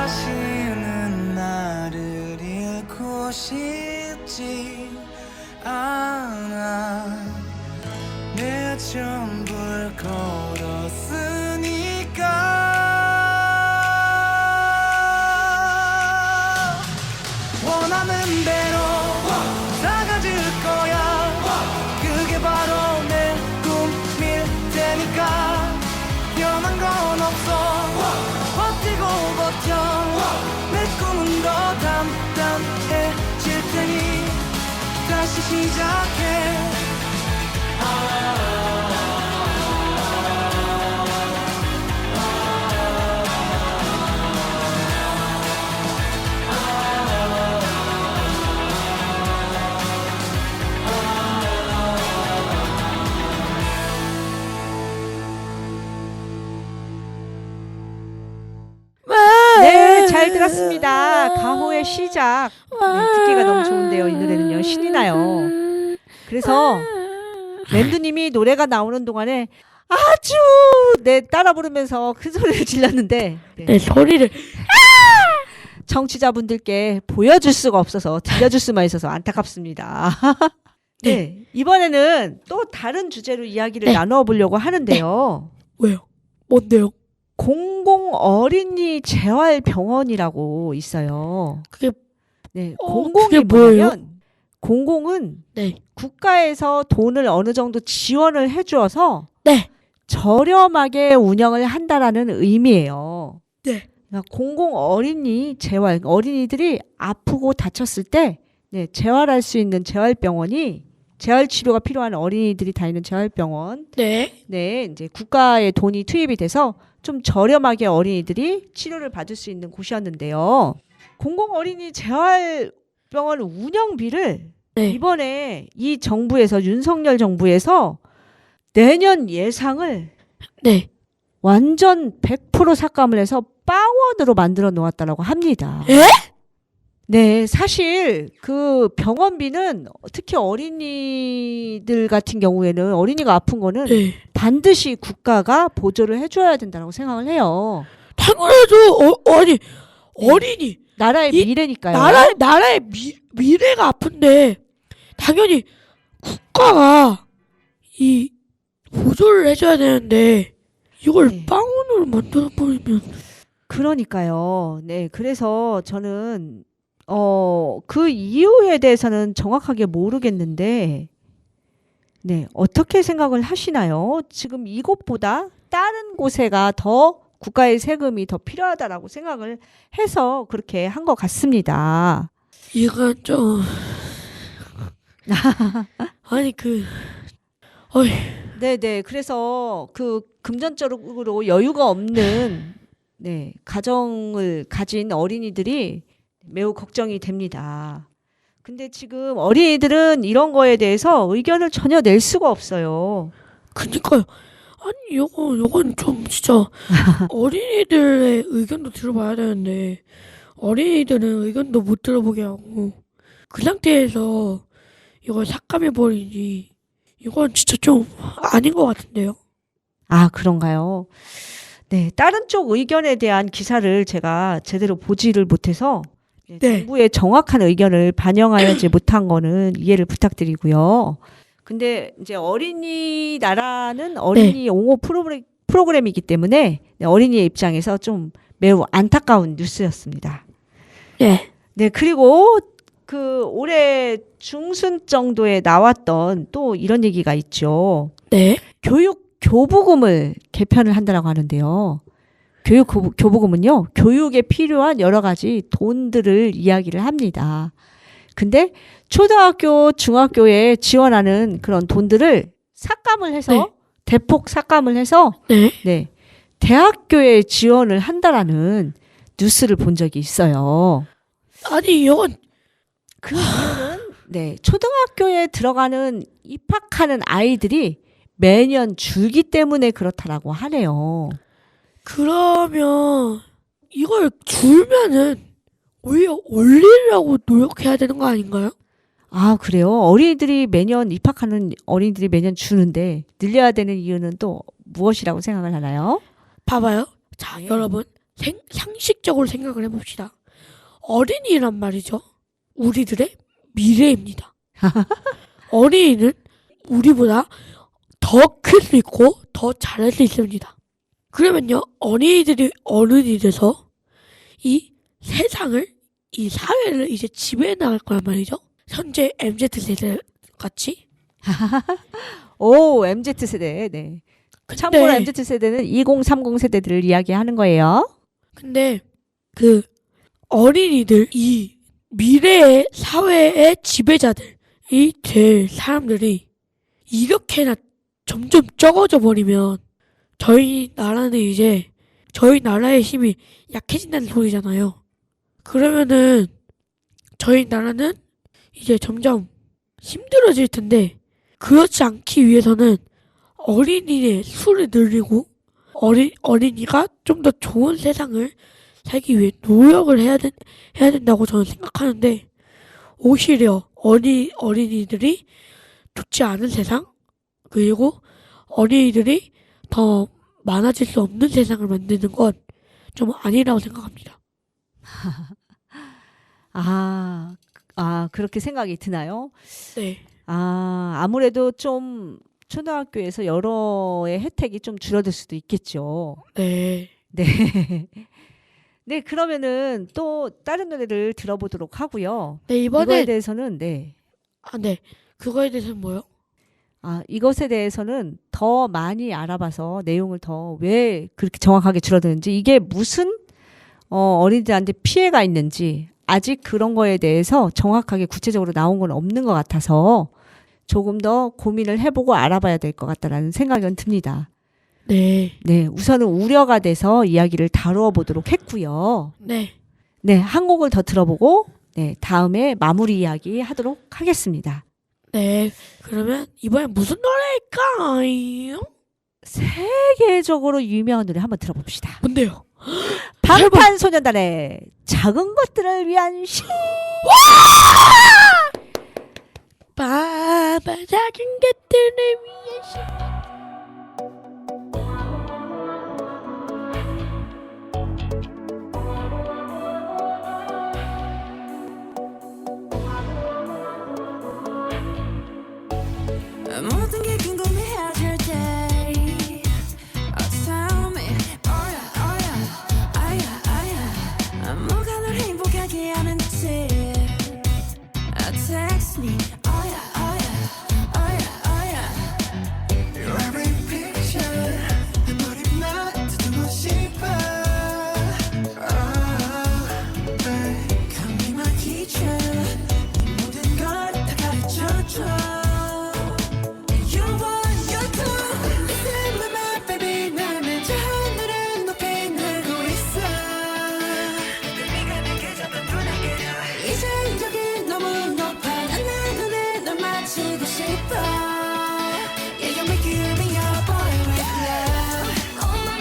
다시는 나를 잃고 싶지 않아 내 전부를 걸었으니까 원하는 대로 나가질 거야 그게 바로 내 꿈일 테니까 변한 건 없어 버티고 버텨 내 꿈은 더 단단해질 테니 다시 시작해 네, 잘 들었습니다. 가호의 시작. 네, 듣기가 너무 좋은데요. 이 노래는요. 신이 나요. 그래서 랜드님이 노래가 나오는 동안에 아주 따라 부르면서 큰 소리를 질렀는데 네, 소리를 청취자분들께 보여줄 수가 없어서 들려줄 수만 있어서 안타깝습니다. 네, 이번에는 또 다른 주제로 이야기를 나누어 보려고 하는데요. 왜요? 뭔데요? 공공 어린이 재활병원이라고 있어요. 그게 네, 그게 공공이 뭐예요? 뭐냐면 공공은 네. 국가에서 돈을 어느 정도 지원을 해주어서 네. 저렴하게 운영을 한다라는 의미예요. 네. 그러니까 공공 어린이 재활, 어린이들이 아프고 다쳤을 때 재활할 수 있는 재활병원이 재활 치료가 필요한 어린이들이 다니는 재활병원. 네. 네, 이제 국가의 돈이 투입이 돼서 좀 저렴하게 어린이들이 치료를 받을 수 있는 곳이었는데요. 공공 어린이 재활병원 운영비를 네. 이번에 이 정부에서 윤석열 정부에서 내년 예상을 네. 완전 100% 삭감을 해서 빵원으로 만들어 놓았다라고 합니다. 에? 네, 사실 그 병원비는 특히 어린이들 같은 경우에는 어린이가 아픈 거는 네. 반드시 국가가 보조를 해줘야 된다고 생각을 해요. 당연하죠. 아니 어린이 나라의 이 미래니까요. 나라의 미래가 아픈데 당연히 국가가 이 보조를 해줘야 되는데 이걸 네. 빵원으로 만들어 버리면 그러니까요. 네, 그래서 저는 그 이유에 대해서는 정확하게 모르겠는데, 네, 어떻게 생각을 하시나요? 지금 이곳보다 다른 곳에가 더 국가의 세금이 더 필요하다라고 생각을 해서 그렇게 한 것 같습니다. 이건 좀 아니 어이 네네. 그래서 그 금전적으로 여유가 없는 네, 가정을 가진 어린이들이 매우 걱정이 됩니다. 근데 지금 어린이들은 이런 거에 대해서 의견을 전혀 낼 수가 없어요. 그니까요. 아니 요건 좀 진짜 어린이들의 의견도 들어봐야 되는데 어린이들은 의견도 못 들어보게 하고 그 상태에서 이걸 삭감해 버리니 이건 진짜 좀 아닌 것 같은데요. 아, 그런가요? 네, 다른 쪽 의견에 대한 기사를 제가 제대로 보지를 못해서 네, 네. 정부의 정확한 의견을 반영하지 못한 거는 이해를 부탁드리고요. 근데 이제 어린이 나라는 어린이 옹호 프로그램이기 때문에 네, 어린이의 입장에서 좀 매우 안타까운 뉴스였습니다. 네. 네, 그리고 그 올해 중순 정도에 나왔던 또 이런 얘기가 있죠. 네. 교부금을 개편을 한다라고 하는데요. 교부금은요, 교육에 필요한 여러 가지 돈들을 이야기를 합니다. 근데 초등학교, 중학교에 지원하는 그런 돈들을 삭감을 해서, 네. 대폭 삭감을 해서, 네. 네, 대학교에 지원을 한다라는 뉴스를 본 적이 있어요. 아니 이건 그 이유는, 네, 초등학교에 들어가는, 입학하는 아이들이 매년 줄기 때문에 그렇다라고 하네요. 그러면 이걸 줄면은 오히려 올리려고 노력해야 되는 거 아닌가요? 아, 그래요? 입학하는 어린이들이 매년 주는데 늘려야 되는 이유는 또 무엇이라고 생각을 하나요? 봐봐요. 자, 네. 여러분 상식적으로 생각을 해봅시다. 어린이란 말이죠. 우리들의 미래입니다. 어린이는 우리보다 더 클 수 있고 더 잘할 수 있습니다. 그러면요, 어린이들이 어른이 돼서 이 세상을, 이 사회를 이제 지배해 나갈 거란 말이죠. 현재 MZ세대 같이. 오, MZ세대, 네. 참고로 MZ세대는 2030 세대들을 이야기하는 거예요. 근데 그 어린이들, 이 미래의 사회의 지배자들이 될 사람들이 이렇게나 점점 적어져 버리면 저희 나라는 이제 저희 나라의 힘이 약해진다는 소리잖아요. 그러면은 저희 나라는 이제 점점 힘들어질 텐데 그렇지 않기 위해서는 어린이의 수를 늘리고 어린이가 좀 더 좋은 세상을 살기 위해 노력을 해야 된다고 저는 생각하는데 오히려 어린이들이 좋지 않은 세상 그리고 어린이들이 더 많아질 수 없는 세상을 만드는 건 좀 아니라고 생각합니다. 그렇게 생각이 드나요? 네. 아무래도 좀 초등학교에서 여러의 혜택이 좀 줄어들 수도 있겠죠. 네. 네. 네, 그러면은 또 다른 노래를 들어보도록 하고요. 네, 이거에 이번에 대해서는 네. 네. 그거에 대해서는 뭐요? 이것에 대해서는 더 많이 알아봐서 내용을 더 왜 그렇게 정확하게 줄어드는지 이게 무슨 어린이들한테 피해가 있는지 아직 그런 거에 대해서 정확하게 구체적으로 나온 건 없는 것 같아서 조금 더 고민을 해보고 알아봐야 될 것 같다라는 생각은 듭니다. 네. 네, 우선은 우려가 돼서 이야기를 다루어 보도록 했고요. 네. 네, 한 곡을 더 들어보고 네, 다음에 마무리 이야기 하도록 하겠습니다. 네. 그러면 이번엔 무슨 노래일까요? 세계적으로 유명한 노래 한번 들어봅시다. 뭔데요? 방탄소년단의 작은 것들을 위한 시. 작은 것들을 위해 모든 게 궁금해질 때 tell me oh yeah 뭐가 널 행복하게 하는지 text me oh yeah Your every picture 내 머리만 듣고 싶어 Come be my teacher 모든 걸 다 가르쳐줘 You want you do Listen with my baby 나는 저 하늘을 높이 날고 있어 네가 내게 잡은 눈에게로 이제 여기 너무 높아 난 내 눈에 널 맞추고 싶어 Yeah you make it me your boy with love Oh my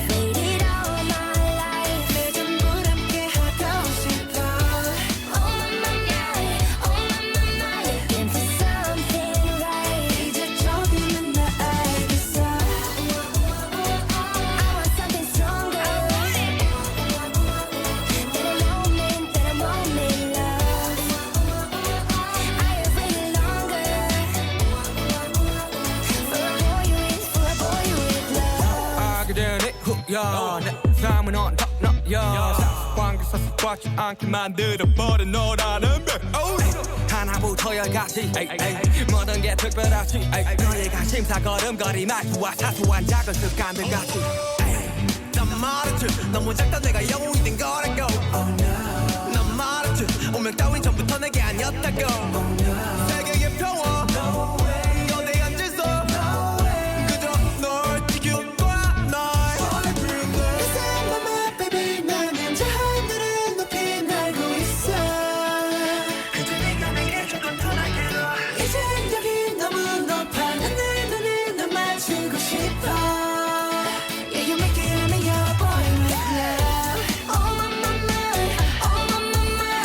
faded all my life 내 전부 함께 하고 싶어 Oh my into something right 이제 조금은 나 알겠어 I want something stronger That I won't need love I have waited longer for a boy with love 그대는 후연 내 삶은 언덕너여 관계 섭섭하지 않게 만들어버린 너라는 백 하나부터 열까지 모든 게 특별하지 너의 관심사 걸음걸이 말투와 사소한 작은 습관들 같이 난 말했지 너무 작다 내가 영웅이 된 거라고 난 말했지 운명 따윈 전부터 내게 아니었다고 세계의 평화 너내 앉아서 그저 널 지킬 거야 날 Listen with my baby 나는 저 하늘을 높이 날고 있어 그저 네가 내게 조금 더 나게로 이제 여기 너무 높아 난 내 눈에 널 맞추고 싶어 Yeah you make it me your boy with love Oh my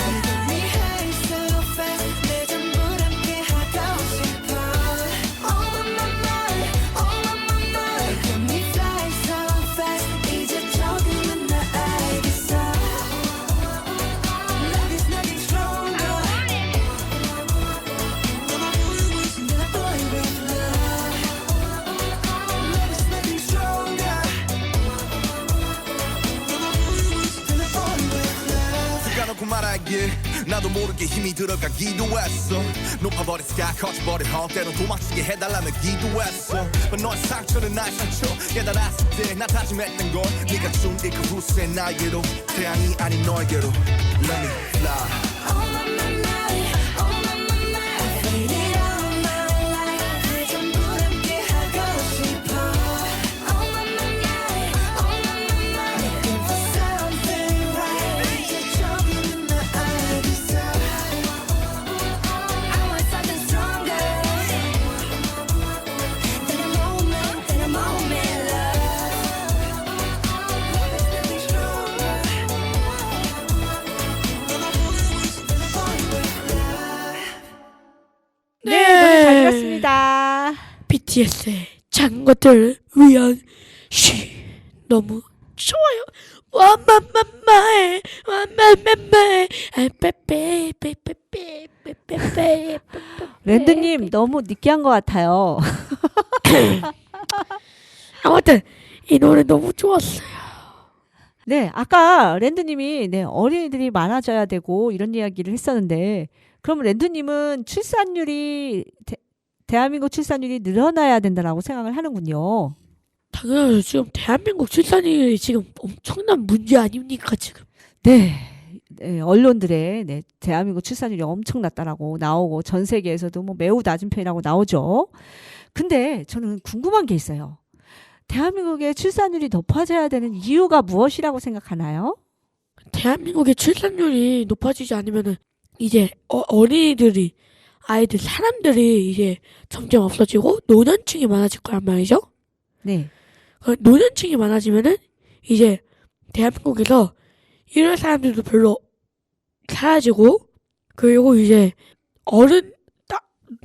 You get me high so fast 내 전부 함께 하고 싶어 Oh my You get me fly so fast 이제 조금은 나 알겠어 Love is nothing stronger You're my boy with love Love is nothing stronger You're my boy with love 숨겨놓고 말하길 나도 모르게 힘이 들어가기도 했어 높아버린 스카 커져버린 헛 때론 도망치게 해달라며 기도했어 But 너의 상처는 나의 상처 깨달았을 때 나 다짐했던 건 네가 준 이 그 후세 나에게로 태양이 아닌 너에게로 Let me fly faded all my life 내 전부 함께 하고 싶어 Oh my looking for something right 이제 조금은 나 알겠어 I want something stronger That a moment love Love is nothing stronger You're my boy with love 네, 노래 잘 들었습니다. BTS의 작은 것들을 위한 쉬 너무 좋아요. 와마마마에 빼빼빼빼빼빼빼빼빼 랜드님 너무 느끼한 것 같아요. 아무튼 이 노래 너무 좋았어요. 네, 아까 랜드님이 네, 어린이들이 많아져야 되고 이런 이야기를 했었는데 그럼 랜드님은 출산율이 대한민국 출산율이 늘어나야 된다라고 생각을 하는군요. 당연하죠. 지금 대한민국 출산율이 지금 엄청난 문제 아닙니까 지금. 네. 네, 언론들의 네, 대한민국 출산율이 엄청 낮다라고 나오고 전 세계에서도 뭐 매우 낮은 편이라고 나오죠. 근데 저는 궁금한 게 있어요. 대한민국의 출산율이 높아져야 되는 이유가 무엇이라고 생각하나요? 대한민국의 출산율이 높아지지 않으면은 이제 어린이들이 아이들 사람들이 이제 점점 없어지고 노년층이 많아질 거란 말이죠. 네. 노년층이 많아지면은 이제 대한민국에서 이런 사람들도 별로 사라지고 그리고 이제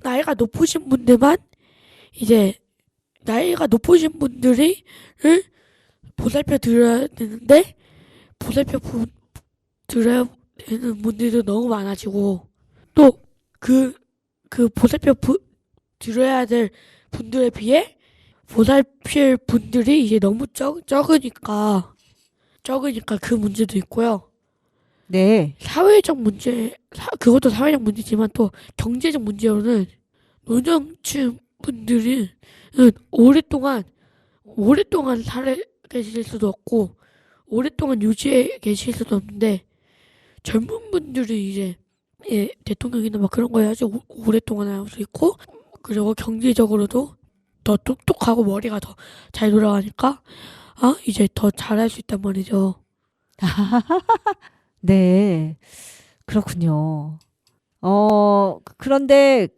나이가 높으신 분들만 이제 나이가 높으신 분들을 보살펴 드려야 되는데 보살펴 드려야 되는 분들도 너무 많아지고 또 그 그 보살펴 드려야 될 분들에 비해 보살필 분들이 이제 너무 적으니까 그 문제도 있고요. 네. 사회적 문제, 그것도 사회적 문제지만 또 경제적 문제로는 노령층 분들은 오랫동안 살아 계실 수도 없고 오랫동안 유지해 계실 수도 없는데 젊은 분들이 이제 대통령이나 막 그런 거 해야지 오랫동안 할 수 있고 그리고 경제적으로도 더 똑똑하고 머리가 더 잘 돌아가니까 이제 더 잘할 수 있단 말이죠. 네. 그렇군요. 그런데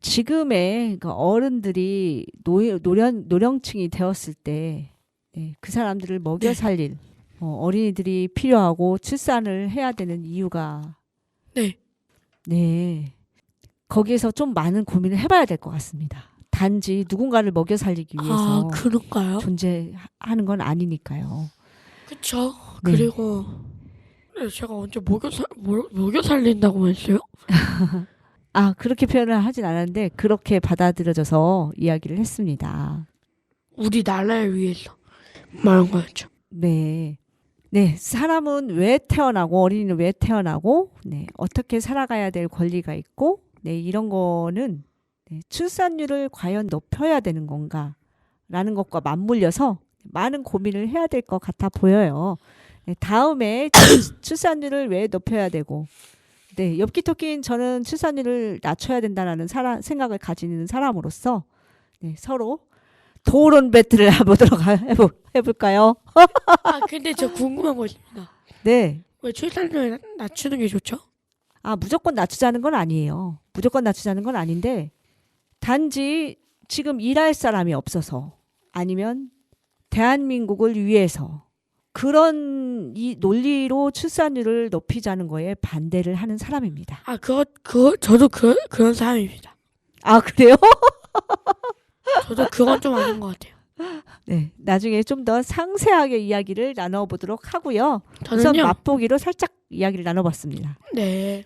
지금의 그 어른들이 노령층이 되었을 때, 네, 그 사람들을 먹여 네. 살릴 어린이들이 필요하고 출산을 해야 되는 이유가, 네. 네. 거기에서 좀 많은 고민을 해봐야 될 것 같습니다. 단지 누군가를 먹여 살리기 위해서 그런가요? 존재하는 건 아니니까요. 그쵸. 네. 그리고 제가 언제 먹여 살린다고 했어요? 그렇게 표현을 하진 않았는데 그렇게 받아들여져서 이야기를 했습니다. 우리 나라를 위해서 말한 거였죠. 네. 네, 사람은 왜 태어나고 어린이는 왜 태어나고 네, 어떻게 살아가야 될 권리가 있고 네, 이런 거는 네, 출산율을 과연 높여야 되는 건가 라는 것과 맞물려서 많은 고민을 해야 될 것 같아 보여요. 네, 다음에 출산율을 왜 높여야 되고 네, 엽기토끼인 저는 출산율을 낮춰야 된다는 생각을 가지는 사람으로서 네, 서로 토론 배틀을 해볼까요? 근데 저 궁금한 거 있습니다. 네. 왜 출산율 낮추는 게 좋죠? 무조건 낮추자는 건 아니에요. 무조건 낮추자는 건 아닌데 단지 지금 일할 사람이 없어서 아니면 대한민국을 위해서 그런 이 논리로 출산율을 높이자는 거에 반대를 하는 사람입니다. 저도 그런 사람입니다. 그래요? 저도 그건 좀 아닌 것 같아요. 네, 나중에 좀 더 상세하게 이야기를 나눠보도록 하고요. 우선 저는요. 맛보기로 살짝 이야기를 나눠봤습니다. 네.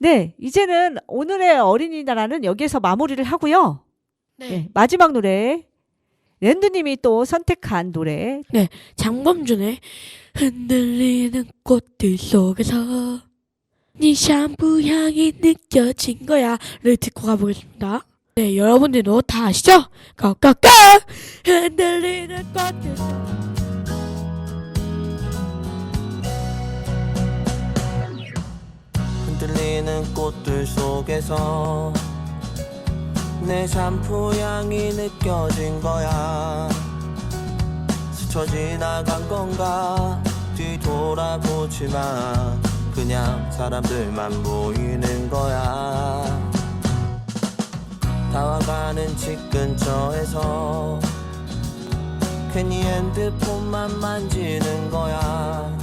네, 이제는 오늘의 어린이날은 여기에서 마무리를 하고요. 네. 네, 마지막 노래 랜드님이 또 선택한 노래 장범준의 흔들리는 꽃들 속에서 네 샴푸 향이 느껴진 거야를 듣고 가보겠습니다. 네, 여러분들도 다 아시죠? 꽉꽉꽉 흔들리는 꽃들 흔들리는 꽃들 속에서 내 샴푸 향이 느껴진 거야. 스쳐 지나간 건가 뒤돌아보지만 그냥 사람들만 보이는 거야. 다와가는 집 근처에서 괜히 핸드폰만 만지는 거야.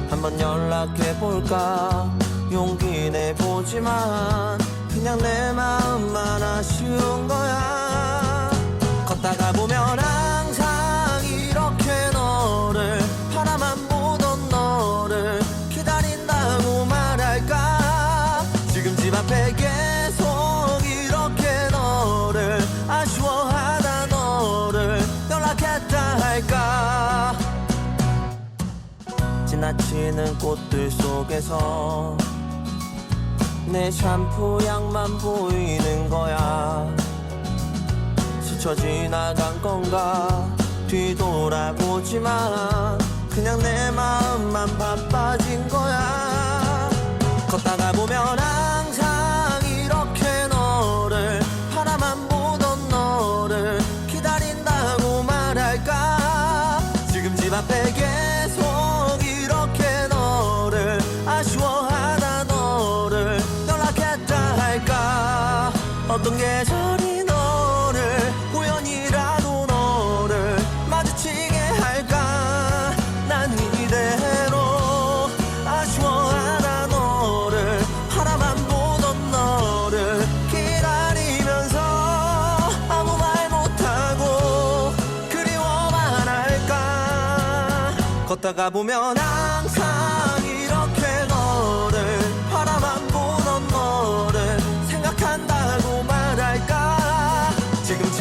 한번 연락해볼까 용기 내보지만 그냥 내 마음만 아쉬운 거야. 걷다가 보면 항상 이렇게 너를 바라만 보던 너를 기다린다고 말할까. 지금 집 앞에 계속 이렇게 너를 아쉬워하다 너를 연락했다 할까. 지나치는 꽃들 속에서 내 샴푸 향만 보이는 거야. 스쳐 지나간 건가 뒤돌아보지만 그냥 내 마음만 바빠진 거야. 걷다가 보면 항상 이렇게 너를 바라만 보던 너를 기다린다고 말할까. 지금 집 앞에 계속 이렇게 너를 아쉬워하다 너를 연락했다 할까. 어떤 계절이 너를 우연이라도 너를 마주치게 할까. 난 이대로 아쉬워하다 너를 바라만 보던 너를 기다리면서 아무 말 못하고 그리워만 할까. 걷다가 보면 항상 이렇게 너를 바라만 보던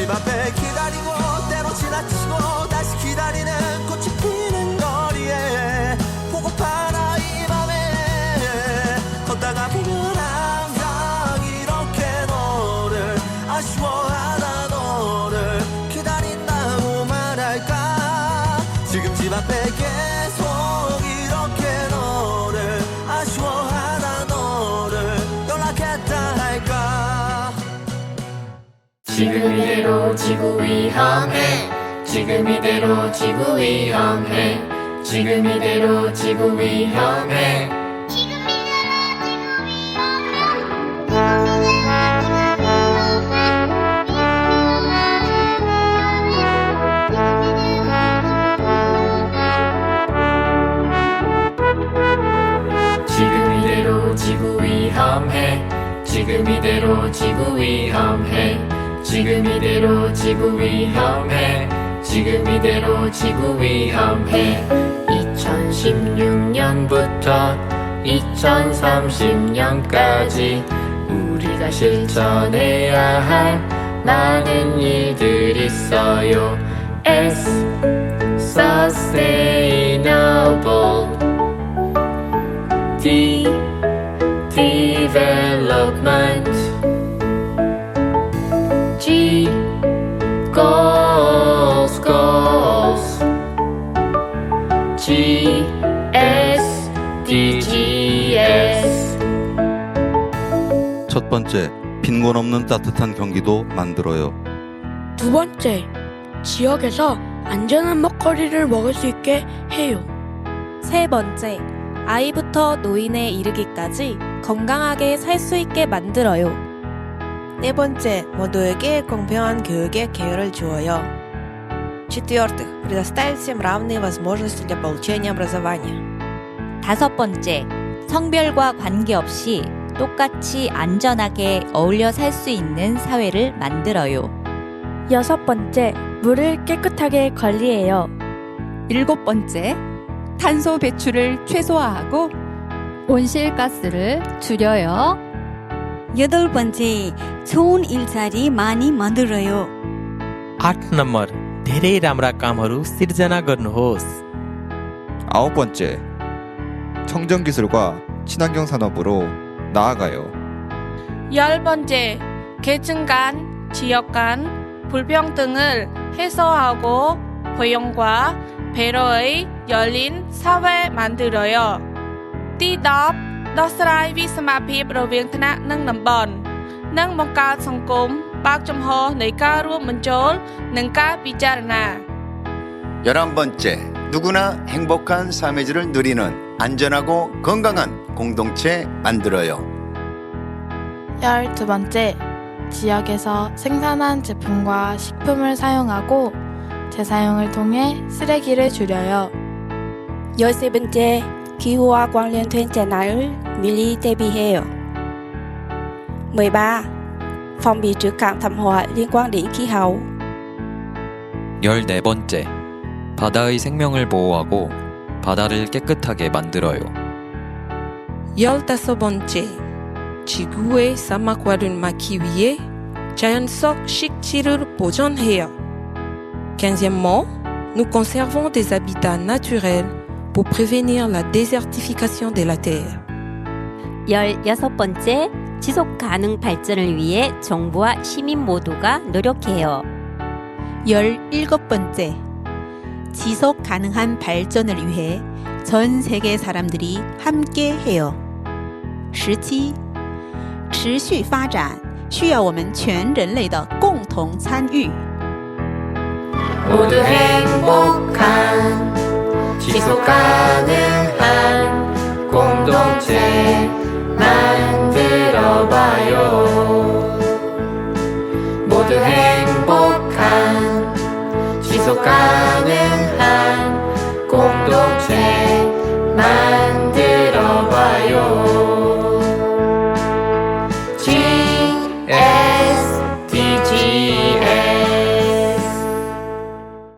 집 앞에 기다리고 때로 지나치고 다시 기다리는 꽃이 피는 거리에 보고파라 이 밤에 걷다가 보면 항상 이렇게 너를 아쉬워하다 너를 기다린다고 말할까 지금 집 앞에 계속 이렇게 너를 아쉬워하다 너를 연락했다 할까 지금 이대로 지구 위험해 지금 이대로 지구 위험해 지금 이대로 지구 위험해 지금 이대로 지구 위험해 지금 이대로 지구 위험해 지금 이대로 지구 위험해 지금 이대로 지구 위험해 2016년부터 2030년까지 우리가 실천해야 할 많은 일들 있어요 S Sustainable D Development G Goals G S DGS 첫 번째, 빈곤 없는 따뜻한 경기도 만들어요. 두 번째, 지역에서 안전한 먹거리를 먹을 수 있게 해요. 세 번째, 아이부터 노인에 이르기까지 건강하게 살 수 있게 만들어요. 네 번째, 모두에게 공평한 교육의 기회를 주어요. Четвертых, предоставить всем равные возможности для получения образования. 다섯 번째, 성별과 관계없이 똑같이 안전하게 어울려 살 수 있는 사회를 만들어요. 여섯 번째, 물을 깨끗하게 관리해요. 일곱 번째, 탄소 배출을 최소화하고 온실가스를 줄여요. 여덟 번째, 좋은 일자리 많이 만들어요. 8 नम्बर धेरै राम्रा कामहरू सिर्जना गर्नुहोस् 아홉 번째, 청정기술과 친환경 산업으로 나아가요. 열 번째, 계층 간, 지역 간 불평등을 해소하고 포용과 배려의 열린 사회 만들어요.ទី10 ដោះស្រាយវិសមភាពរវាងថ្នាក់និងតំបន់និងបង្កើតសង្គមបើកចំហនៃការរួមបញ្ចូលនិងការពិចារណា 11번째, 누구나 행복한 삶의 질을 누리는 안전하고 건강한 공동체 만들어요. 12번째, 지역에서 생산한 제품과 식품을 사용하고 재사용을 통해 쓰레기를 줄여요. 13번째, 기후와 관련된 재난을 미리 대비해요. 13. phòng bị trước các thảm họa liên quan đến khí hậu. 14번째, 바다의 생명을 보호하고 바다를 깨끗하게 만들어요. 15번째, 지구의 사막화를 막기 위해 자연적 식지를 보존해요. 15e, nous conservons des habitats naturels pour prévenir la désertification de la Terre. 16번째, 지속 가능 발전을 위해 정부와 시민 모두가 노력해요. 17번째, 지속 가능한 발전을 위해 전 세계 사람들이 함께 해요. 17. 持续发展需要我们全人类的共同参与. 모두 행복한 지속 가능한 공동체 만들어봐요. 모두 행복한 지속 가능한